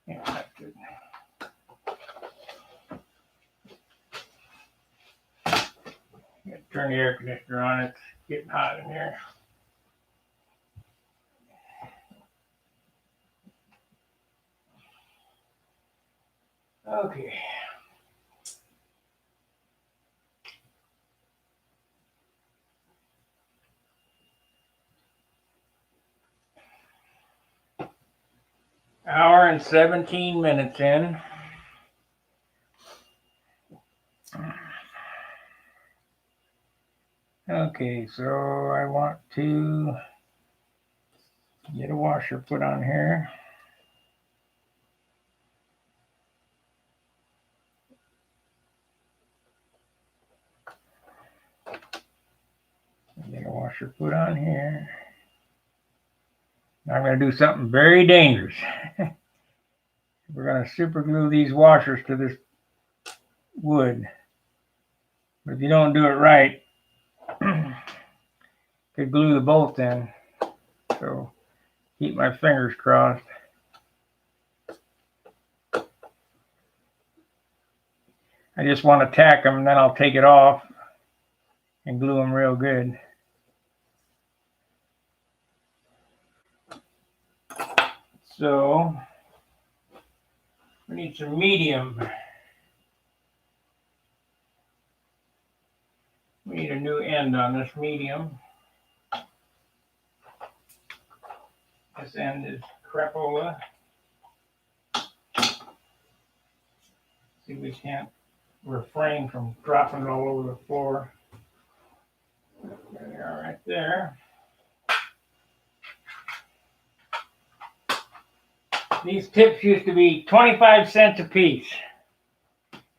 Yeah, that's good. turn the air conditioner on. It's getting hot in here. Okay. Hour and 17 minutes in. Okay, so I want to get a washer put on here. Get a washer put on here. Now I'm going to do something very dangerous. We're going to super glue these washers to this wood. But if you don't do it right, could glue the bolt in. So keep my fingers crossed. I just want to tack them and then I'll take it off and glue them real good. So we need some medium. We need a new end on this medium. This end is crapola. See, we can't refrain from dropping it all over the floor. There they are right there. These tips used to be 25 cents a piece,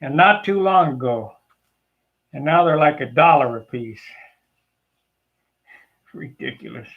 and not too long ago. And now they're like $1 a piece. Ridiculous.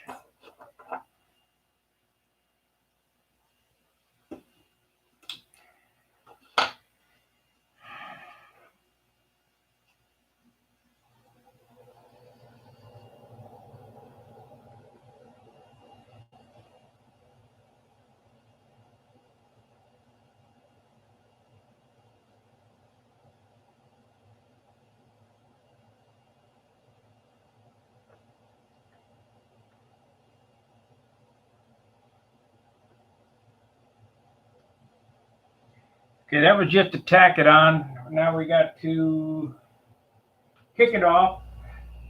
Okay, that was just to tack it on. Now we got to kick it off.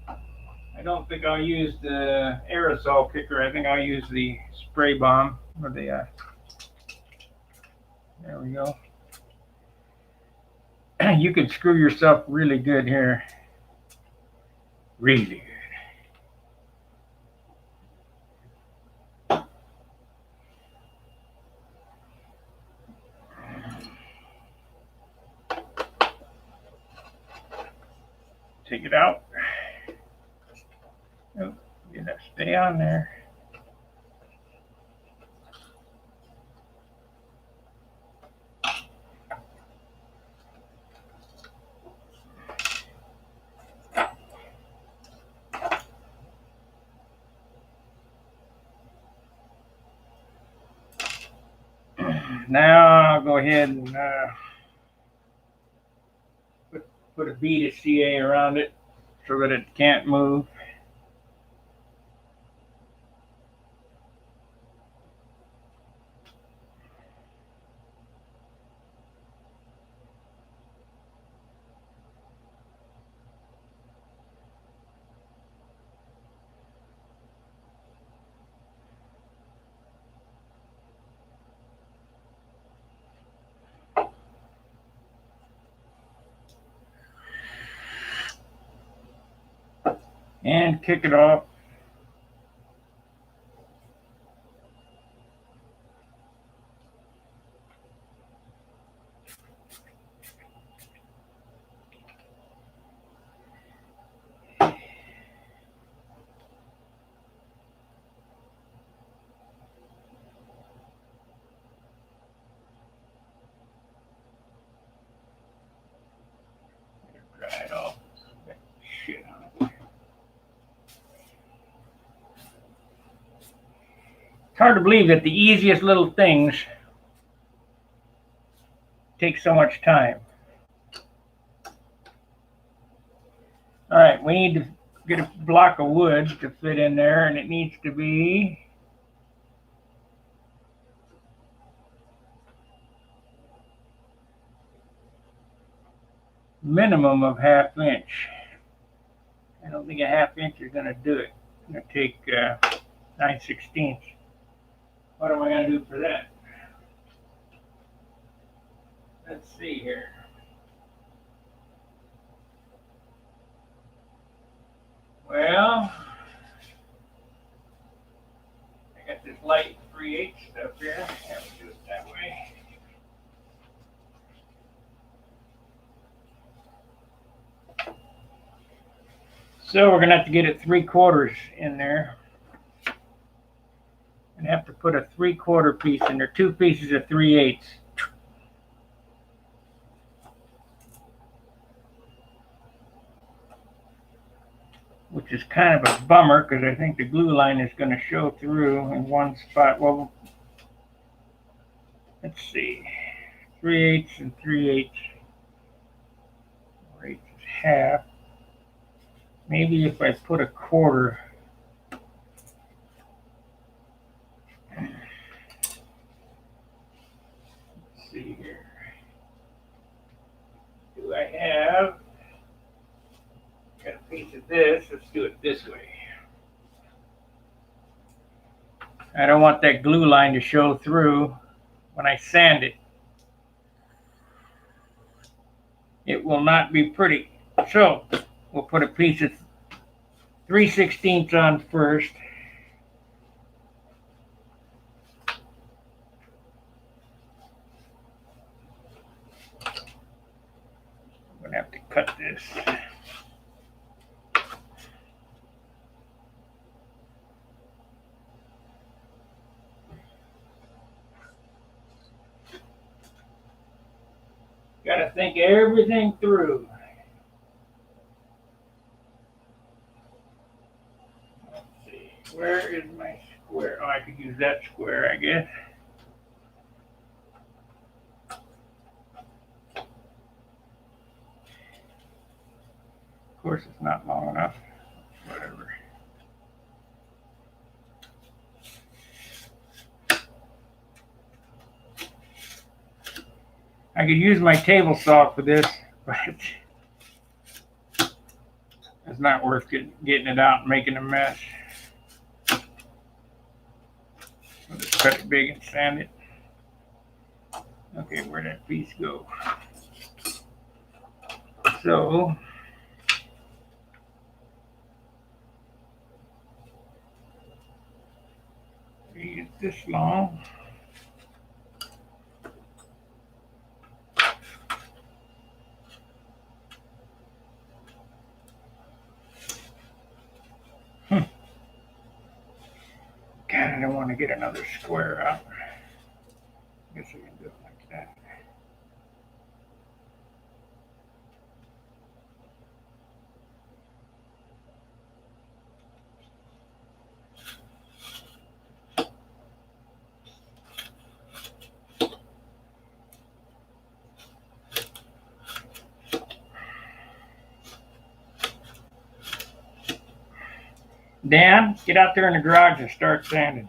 I don't think I'll use the aerosol kicker. I think I'll use the spray bomb. Or the, there we go. You can screw yourself really good here. Really good. Take it out. Oh, get that stay on there. Now I'll go ahead and put a bead of CA around it so that it can't move. And kick it off. Dry it off. Shit on it. It's hard to believe that the easiest little things take so much time. All right, we need to get a block of wood to fit in there, and it needs to be minimum of 1/2 inch. I don't think a 1/2 inch is going to do it. I'm going to take 9/16. What am I going to do for that? Let's see here. Well, I got this light 3/8 stuff here. Have to do it that way. So we're gonna have to get it 3/4 in there. And have to put a 3/4 piece in there, 2 pieces of 3/8. Which is kind of a bummer because I think the glue line is going to show through in one spot. Well, let's see. 3/8 and 3/8. 4/8 is 1/2. Maybe if I put a 1/4. Let's see here. Do I have? Got a piece of this. Let's do it this way. I don't want that glue line to show through when I sand it. It will not be pretty. So we'll put a piece of 3/16 on first. I'm gonna have to cut this. Gotta think everything through. Let's see, where is my square? Oh, I could use that square, I guess. Of course, it's not long enough. Whatever. I could use my table saw for this, but it's not worth getting it out and making a mess. I'll just cut it big and sand it. Okay, where'd that piece go? So, use this long. God, I don't want to get another square out. I guess I can do it like that. Dan, get out there in the garage and start sanding.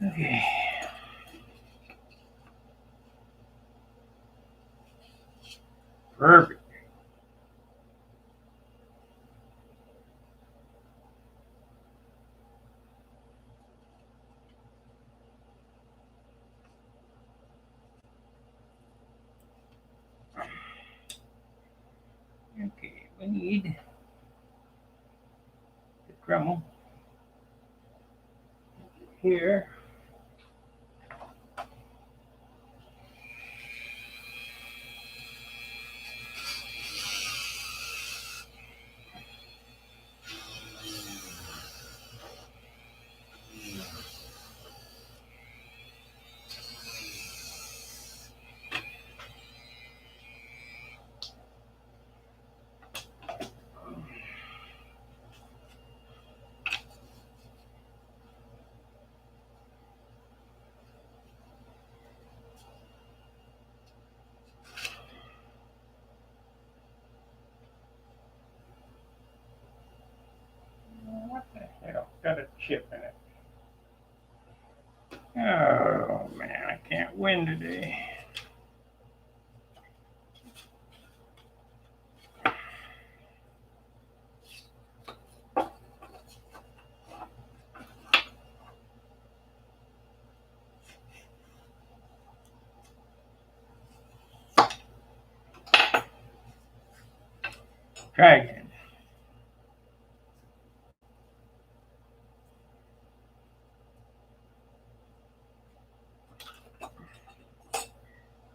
Okay. Perfect. Okay, we need the Dremel here. got a chip in it. Oh man, I can't win today. Try again.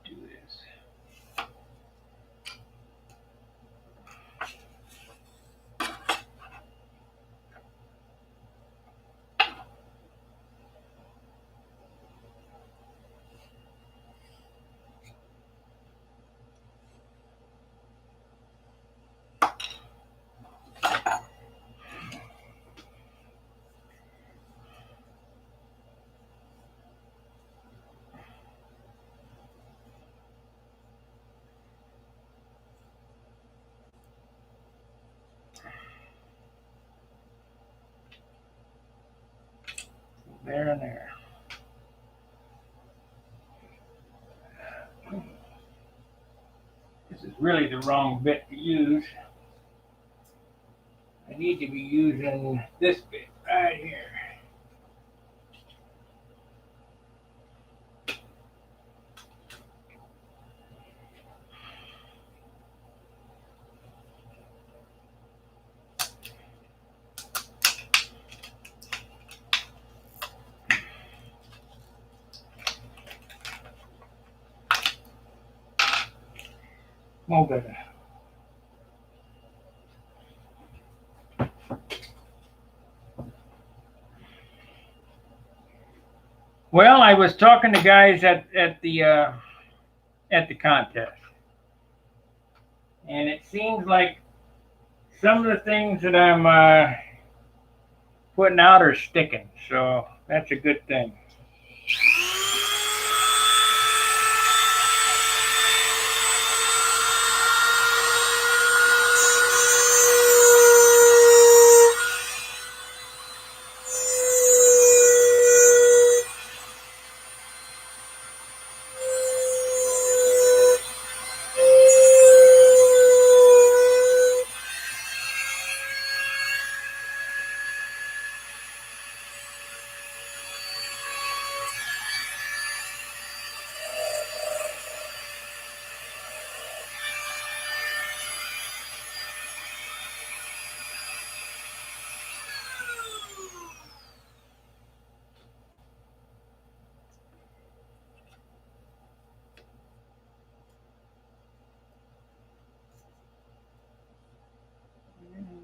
Do this. There and there. This is really the wrong bit to use. I need to be using this bit right here. More better. Well, I was talking to guys at the contest, and it seems like some of the things that I'm putting out are sticking, so that's a good thing.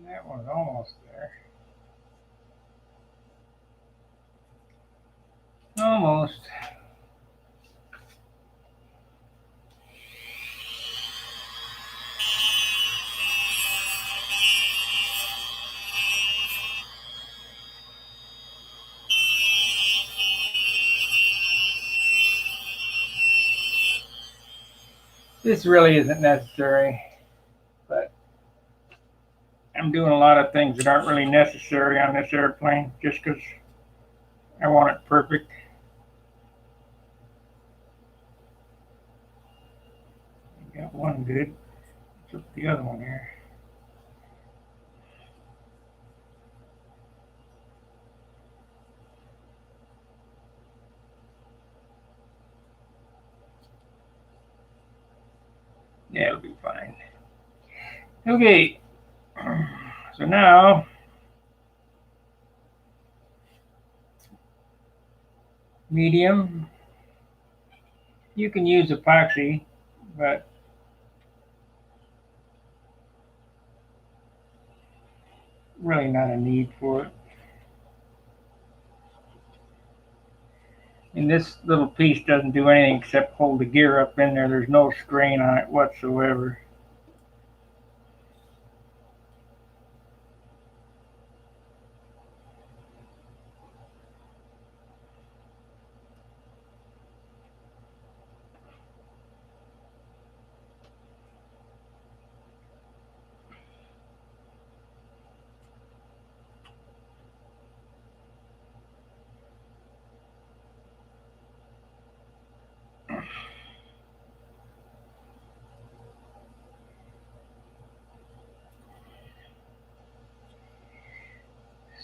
That one's almost there. Almost. This really isn't necessary, but I'm doing a lot of things that aren't really necessary on this airplane just because I want it perfect. Got one good. Let's put the other one here. Yeah, it'll be fine. Okay, so now medium. You can use epoxy, but really not a need for it. And this little piece doesn't do anything except hold the gear up in there. There's no strain on it whatsoever.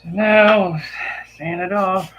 So now, sand it off.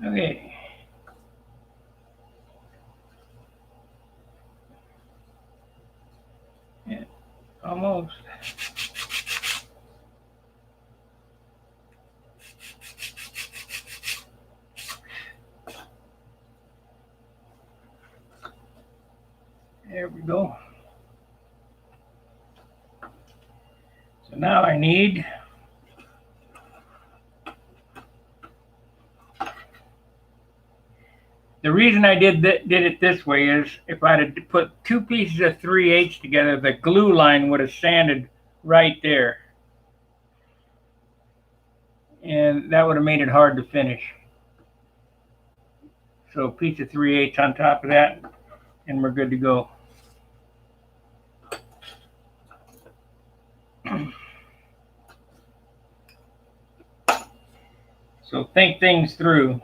Okay. Yeah, almost. There we go. So now I need the reason I did it this way is if I had put two pieces of 3/8 together, the glue line would have sanded right there. And that would have made it hard to finish. So a piece of 3/8 on top of that, and we're good to go. So think things through.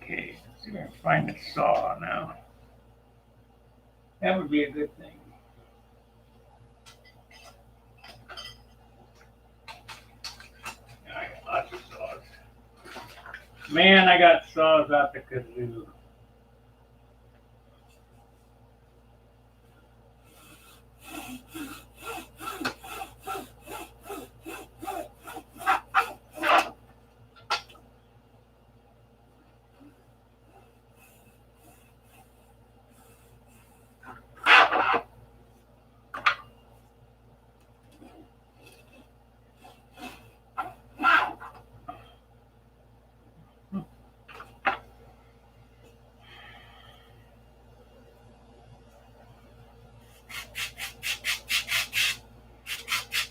Okay, let's see if I can find a saw now. That would be a good thing. I got lots of saws. Man, I got saws out the kazoo.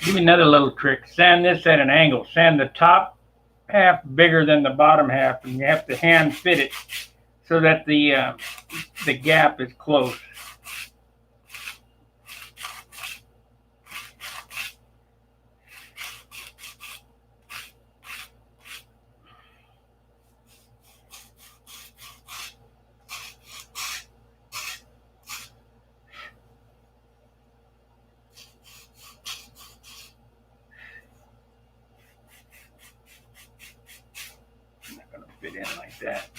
Give me another little trick. Sand this at an angle. Sand the top half bigger than the bottom half, and you have to hand fit it so that the gap is close. Not gonna fit in like that.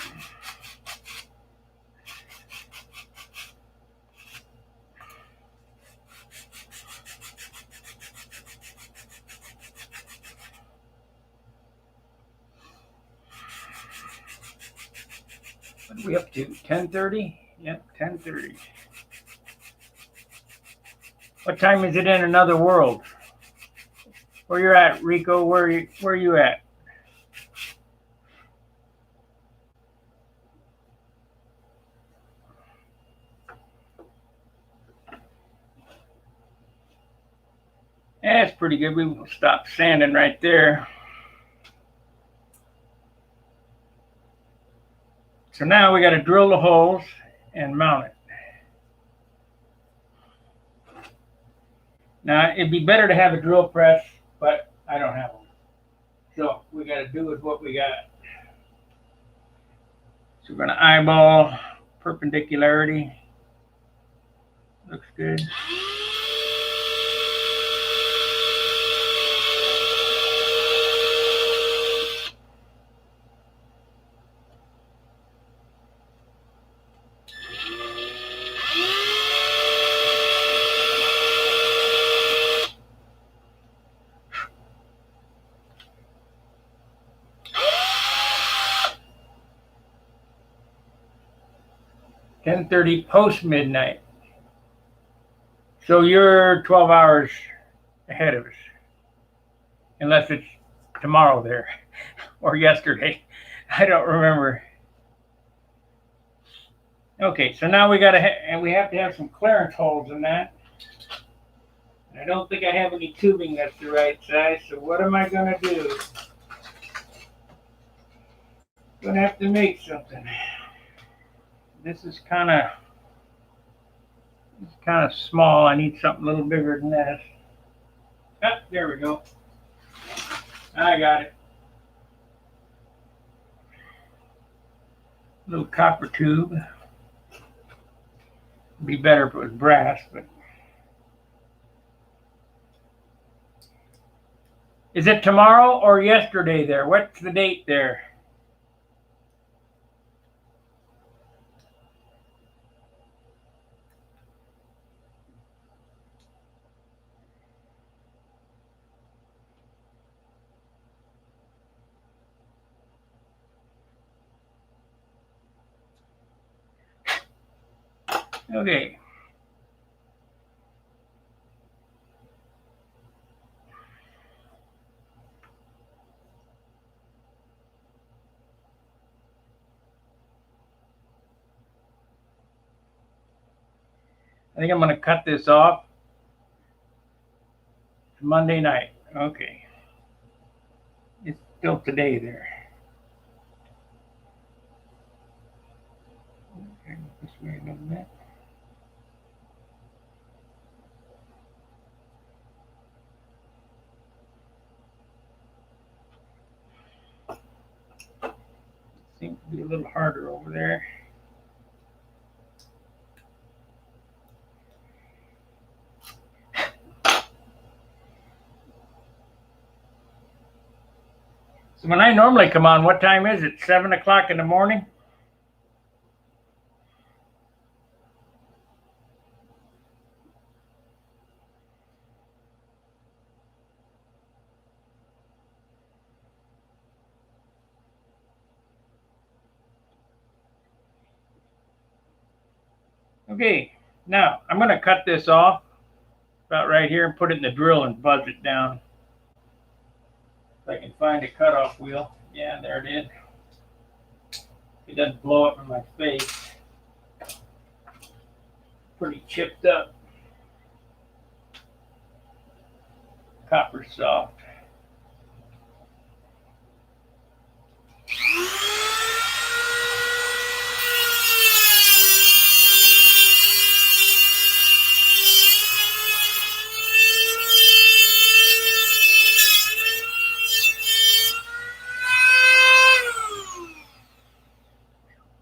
What are we up to? 10:30? Yep, 10:30. What time is it in another world? Where you're at, Rico? Where you at? That's pretty good. We will stop sanding right there. So now we got to drill the holes and mount it. Now, it'd be better to have a drill press, but I don't have one. So we got to do with what we got. So we're going to eyeball perpendicularity. Looks good. (10:30) post midnight. So you're 12 hours ahead of us, unless it's tomorrow there or yesterday. I don't remember. Okay, so now we got to and we have to have some clearance holes in that. And I don't think I have any tubing that's the right size. So what am I going to do? Going to have to make something. This is kind of small. I need something a little bigger than this. Ah, there we go. I got it. Little copper tube. Be better if it was brass, but is it tomorrow or yesterday there? What's the date there? Okay. I think I'm going to cut this off. It's Monday night. Okay. It's still today there. Okay, this way a little bit. Seems to be a little harder over there. So when I normally come on, what time is it? 7 o'clock in the morning? Okay, now I'm going to cut this off about right here and put it in the drill and buzz it down. If I can find a cutoff wheel. Yeah, there it is. It doesn't blow up in my face. Pretty chipped up. Copper soft.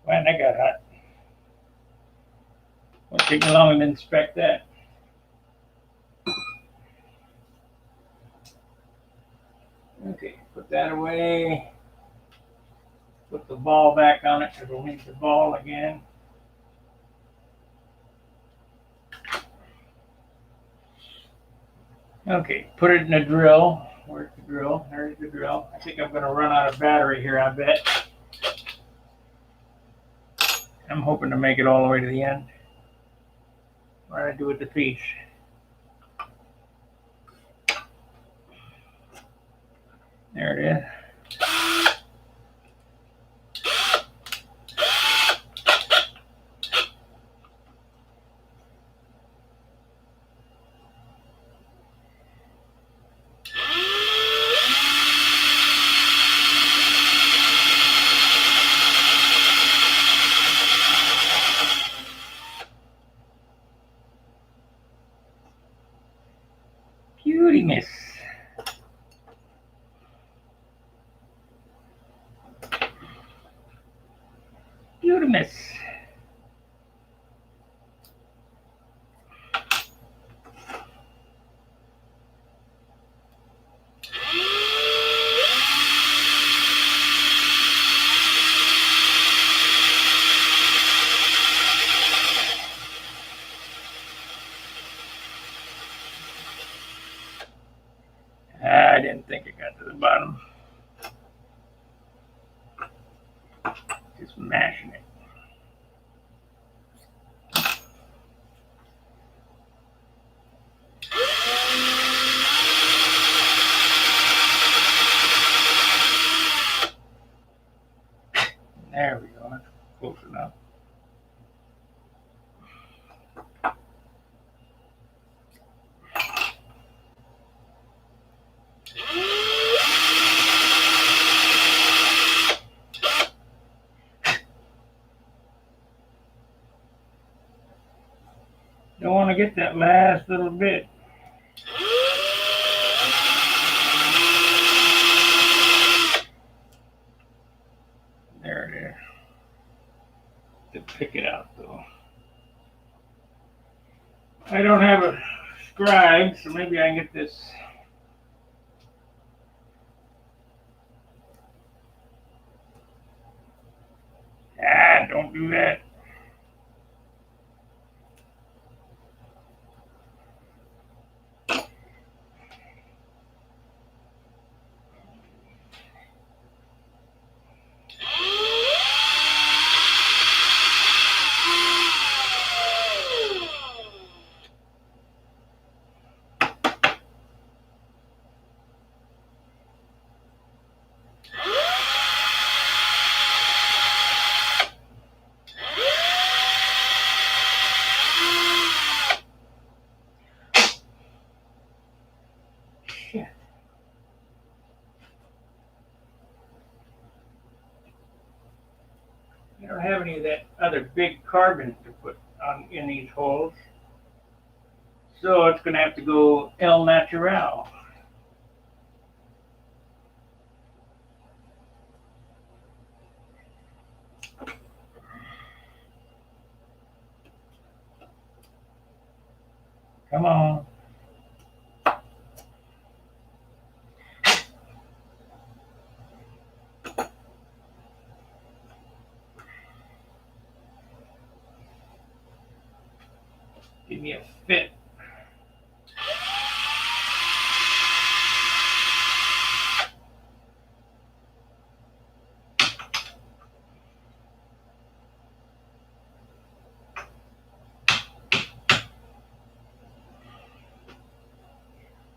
Man, that got hot. Won't take me long to inspect that. Okay, put that away. Put the ball back on it because we'll need the ball again. Okay, put it in the drill. Where's the drill? There's the drill. I think I'm going to run out of battery here, I bet. I'm hoping to make it all the way to the end. What do I do with the piece? There it is. Beauty miss. Beauty miss. I didn't think it got to the bottom. Just mashing it. There we go. That's close enough. Don't want to get that last little bit. There it is. To pick it out though. I don't have a scribe, so maybe I can get this. Ah, don't do that. I don't have any of that other big carbon to put on in these holes. So it's going to have to go El Natural. Come on. Give me a fit.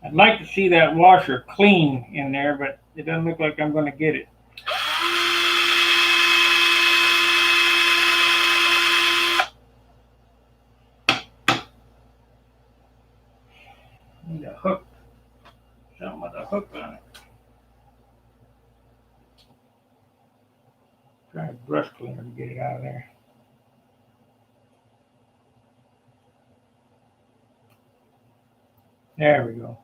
I'd like to see that washer clean in there, but it doesn't look like I'm going to get it. Need a hook. Something with a hook on it. Try a brush cleaner to get it out of there. There we go.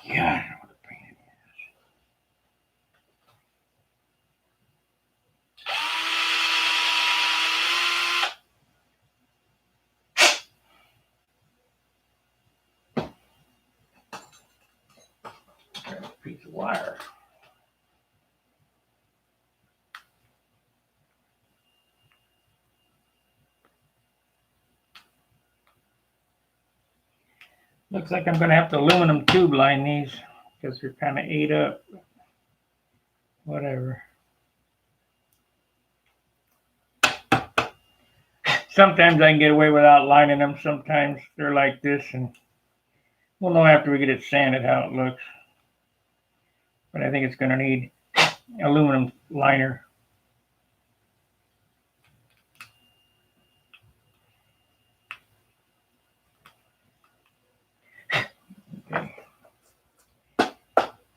Yeah, I know what a pain it is. There's a piece of wire. Looks like I'm going to have to aluminum tube line these because they're kind of ate up. Whatever. Sometimes I can get away without lining them. Sometimes they're like this, and we'll know after we get it sanded how it looks. But I think it's going to need aluminum liner.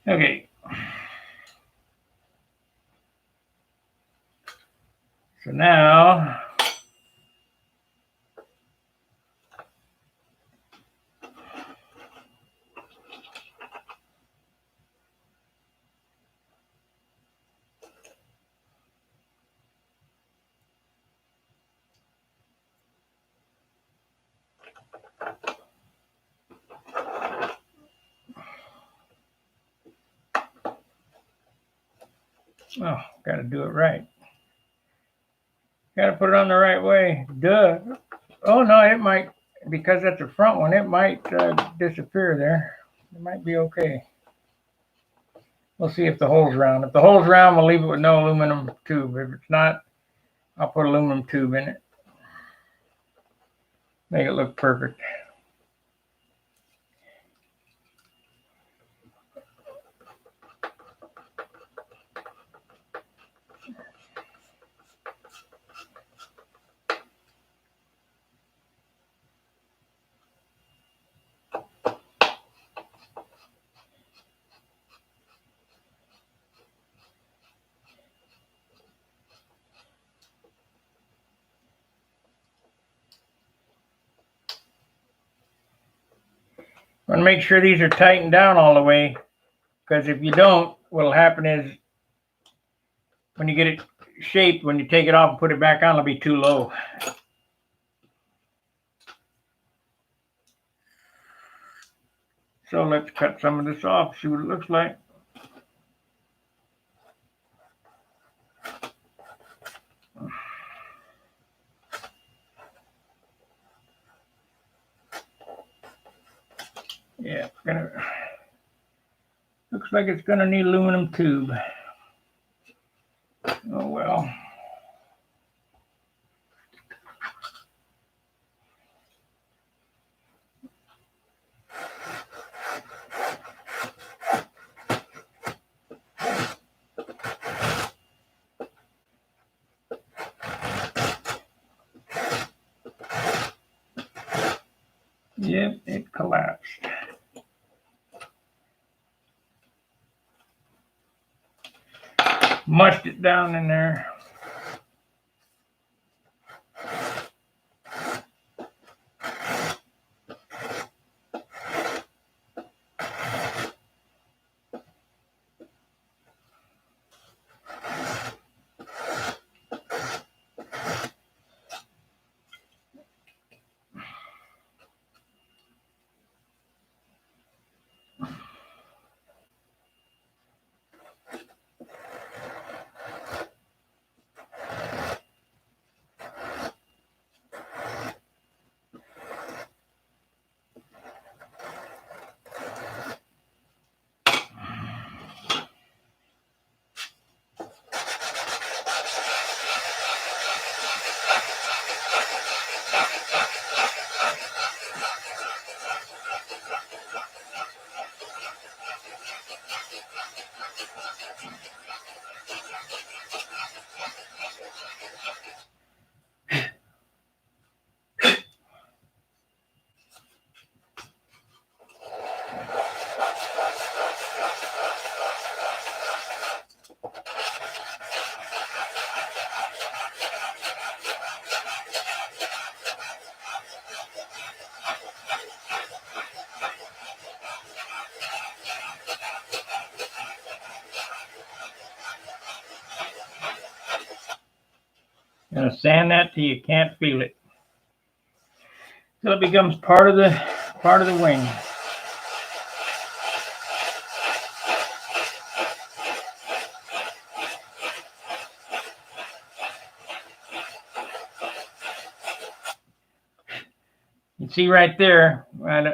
Okay. So now oh, gotta do it right. Gotta put it on the right way. Duh. Oh no, it might, because that's the front one, it might disappear there. It might be okay. We'll see if the hole's round. If the hole's round, we'll leave it with no aluminum tube. If it's not, I'll put aluminum tube in it. Make it look perfect. Want to make sure these are tightened down all the way, because if you don't, what'll happen is when you get it shaped, when you take it off and put it back on, it'll be too low. So let's cut some of this off, see what it looks like. Yeah, looks like it's gonna need aluminum tube. Oh well. Yep, it collapsed. Mushed it down in there. Gonna sand that till you can't feel it, till it becomes part of the wing. You see right there,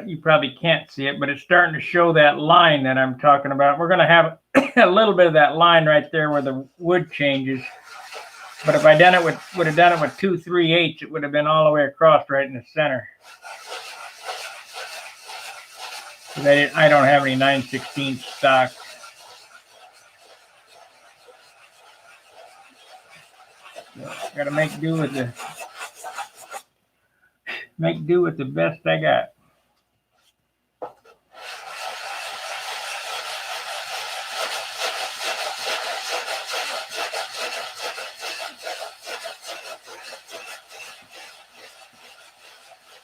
you probably can't see it, but it's starting to show that line that I'm talking about. We're gonna have a little bit of that line right there where the wood changes. But if I would have done it with 2 3/8, it would have been all the way across right in the center. I don't have any 9/16 stock. So gotta make do with the best I got.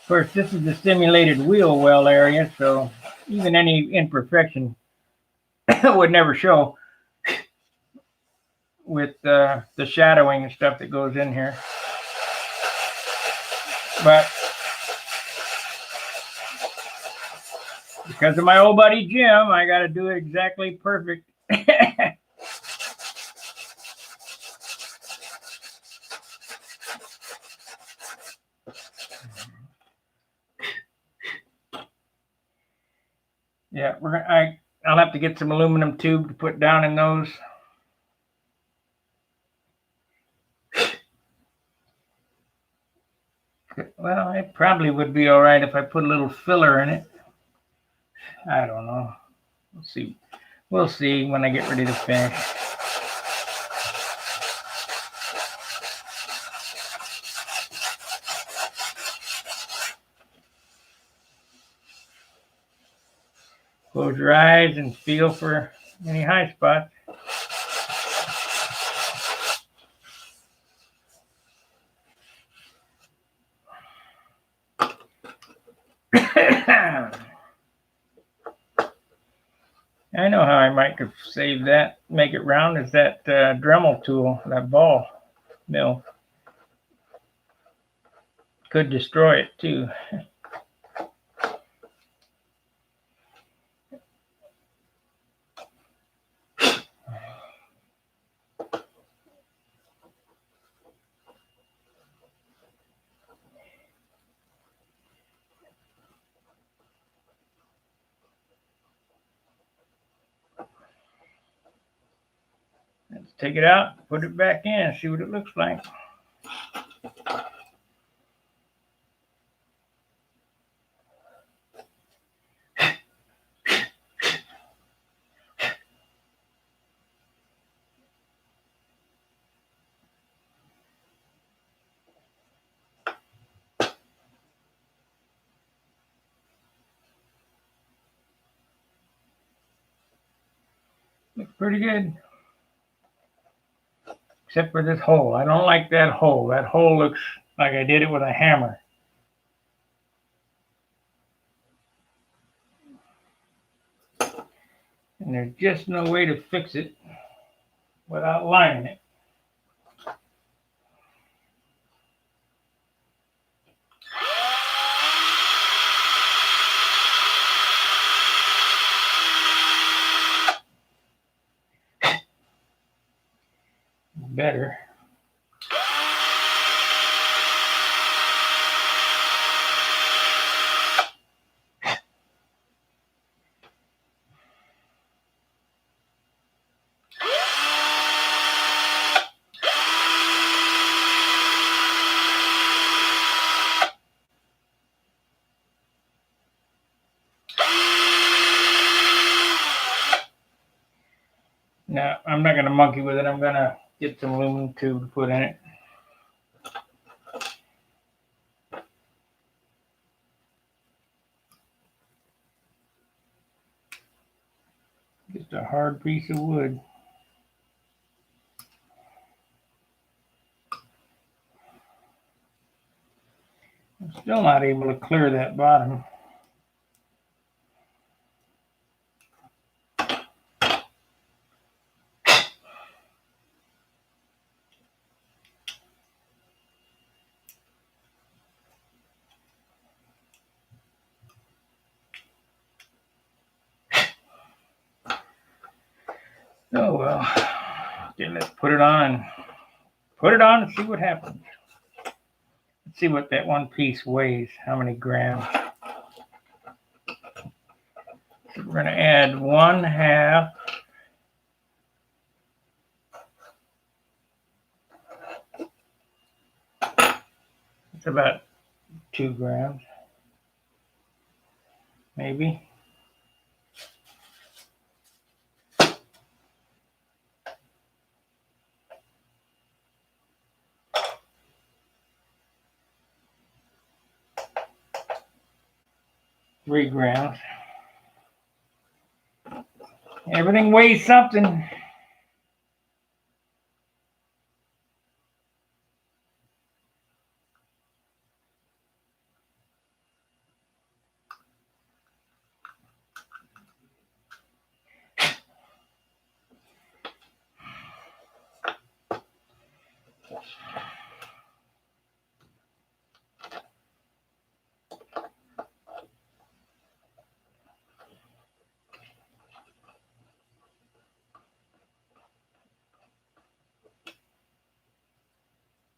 Of course, this is the simulated wheel well area, so even any imperfection would never show with the shadowing and stuff that goes in here. But because of my old buddy Jim, I got to do it exactly perfect. Yeah, I'll have to get some aluminum tube to put down in those. Well, it probably would be all right if I put a little filler in it. I don't know. We'll see. We'll see when I get ready to finish. Close your eyes and feel for any high spots. I know how I might have saved that, make it round, is that Dremel tool, that ball mill. Could destroy it too. Let's take it out, put it back in, see what it looks like. Looks pretty good. Except for this hole. I don't like that hole. That hole looks like I did it with a hammer. And there's just no way to fix it without lining it. Better. Now, I'm not going to monkey with it. I'm going to get some aluminum tube to put in it. Just a hard piece of wood. I'm still not able to clear that bottom. Oh well. Okay, let's put it on. Put it on and see what happens. Let's see what that one piece weighs. How many grams? So we're going to add 1/2. It's about 2 grams. Maybe. $3 grams. Everything weighs something.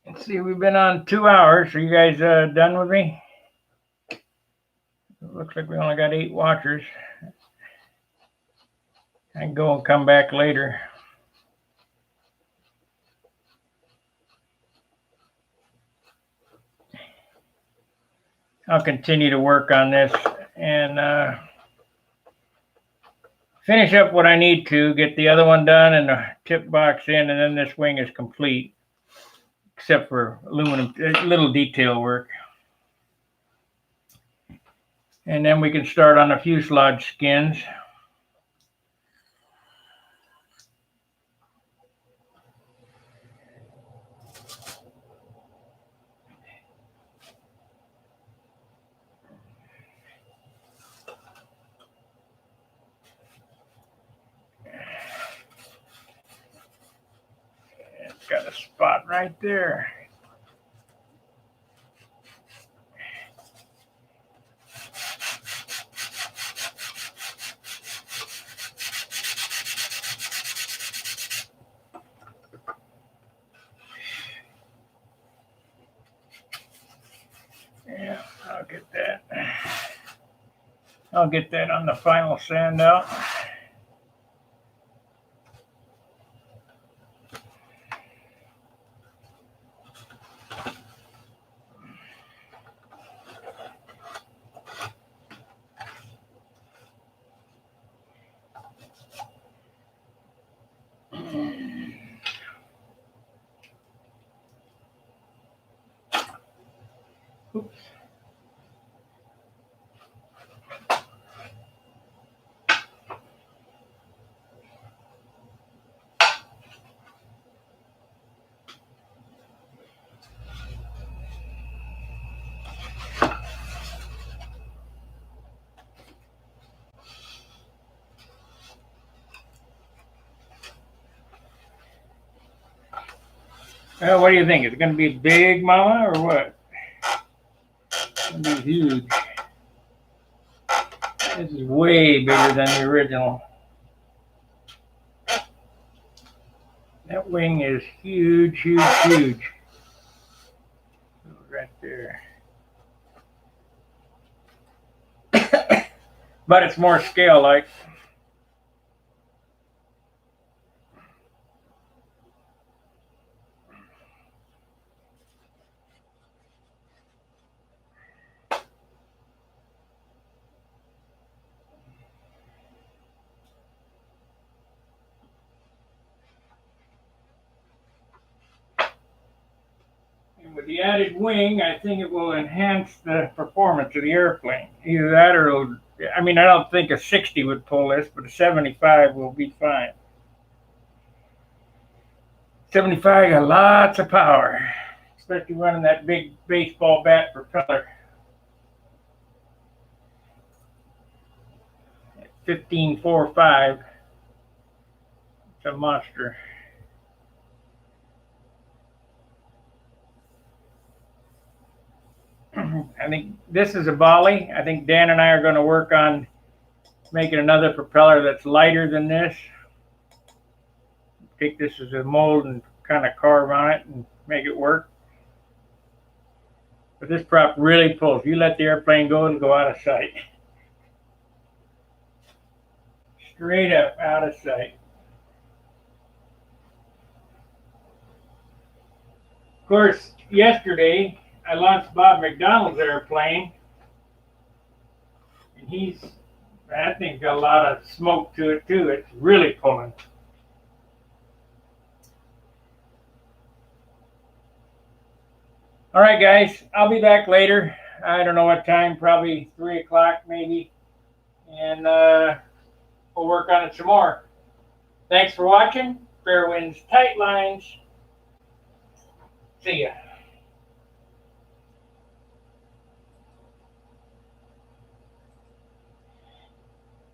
Let's see, we've been on 2 hours. Are you guys done with me? It looks like we only got 8 watchers. I can go and come back later. I'll continue to work on this and finish up what I need to, get the other one done and the tip box in, and then this wing is complete, except for aluminum, little detail work. And then we can start on the fuselage skins. It's got a spot right there. Yeah, I'll get that. I'll get that on the final sand out. Oops. Well, what do you think? Is it going to be big, Mama, or what? It's going to be huge. This is way bigger than the original. That wing is huge, huge, huge. Right there. But it's more scale-like. And with the added wing, I think it will enhance the performance of the airplane. Either that or it'll, I mean, I don't think a 60 would pull this, but a 75 will be fine. 75 got lots of power, especially running that big baseball bat propeller. 15.45. It's a monster. I think this is a volley. I think Dan and I are going to work on making another propeller that's lighter than this. Take this as a mold and kind of carve on it and make it work. But this prop really pulls. You let the airplane go and go out of sight. Straight up out of sight. Of course, yesterday I launched Bob McDonald's airplane, and that thing's got a lot of smoke to it too. It's really pulling. All right, guys, I'll be back later. I don't know what time, probably 3 o'clock maybe. And we'll work on it some more. Thanks for watching. Fair winds, tight lines. See ya.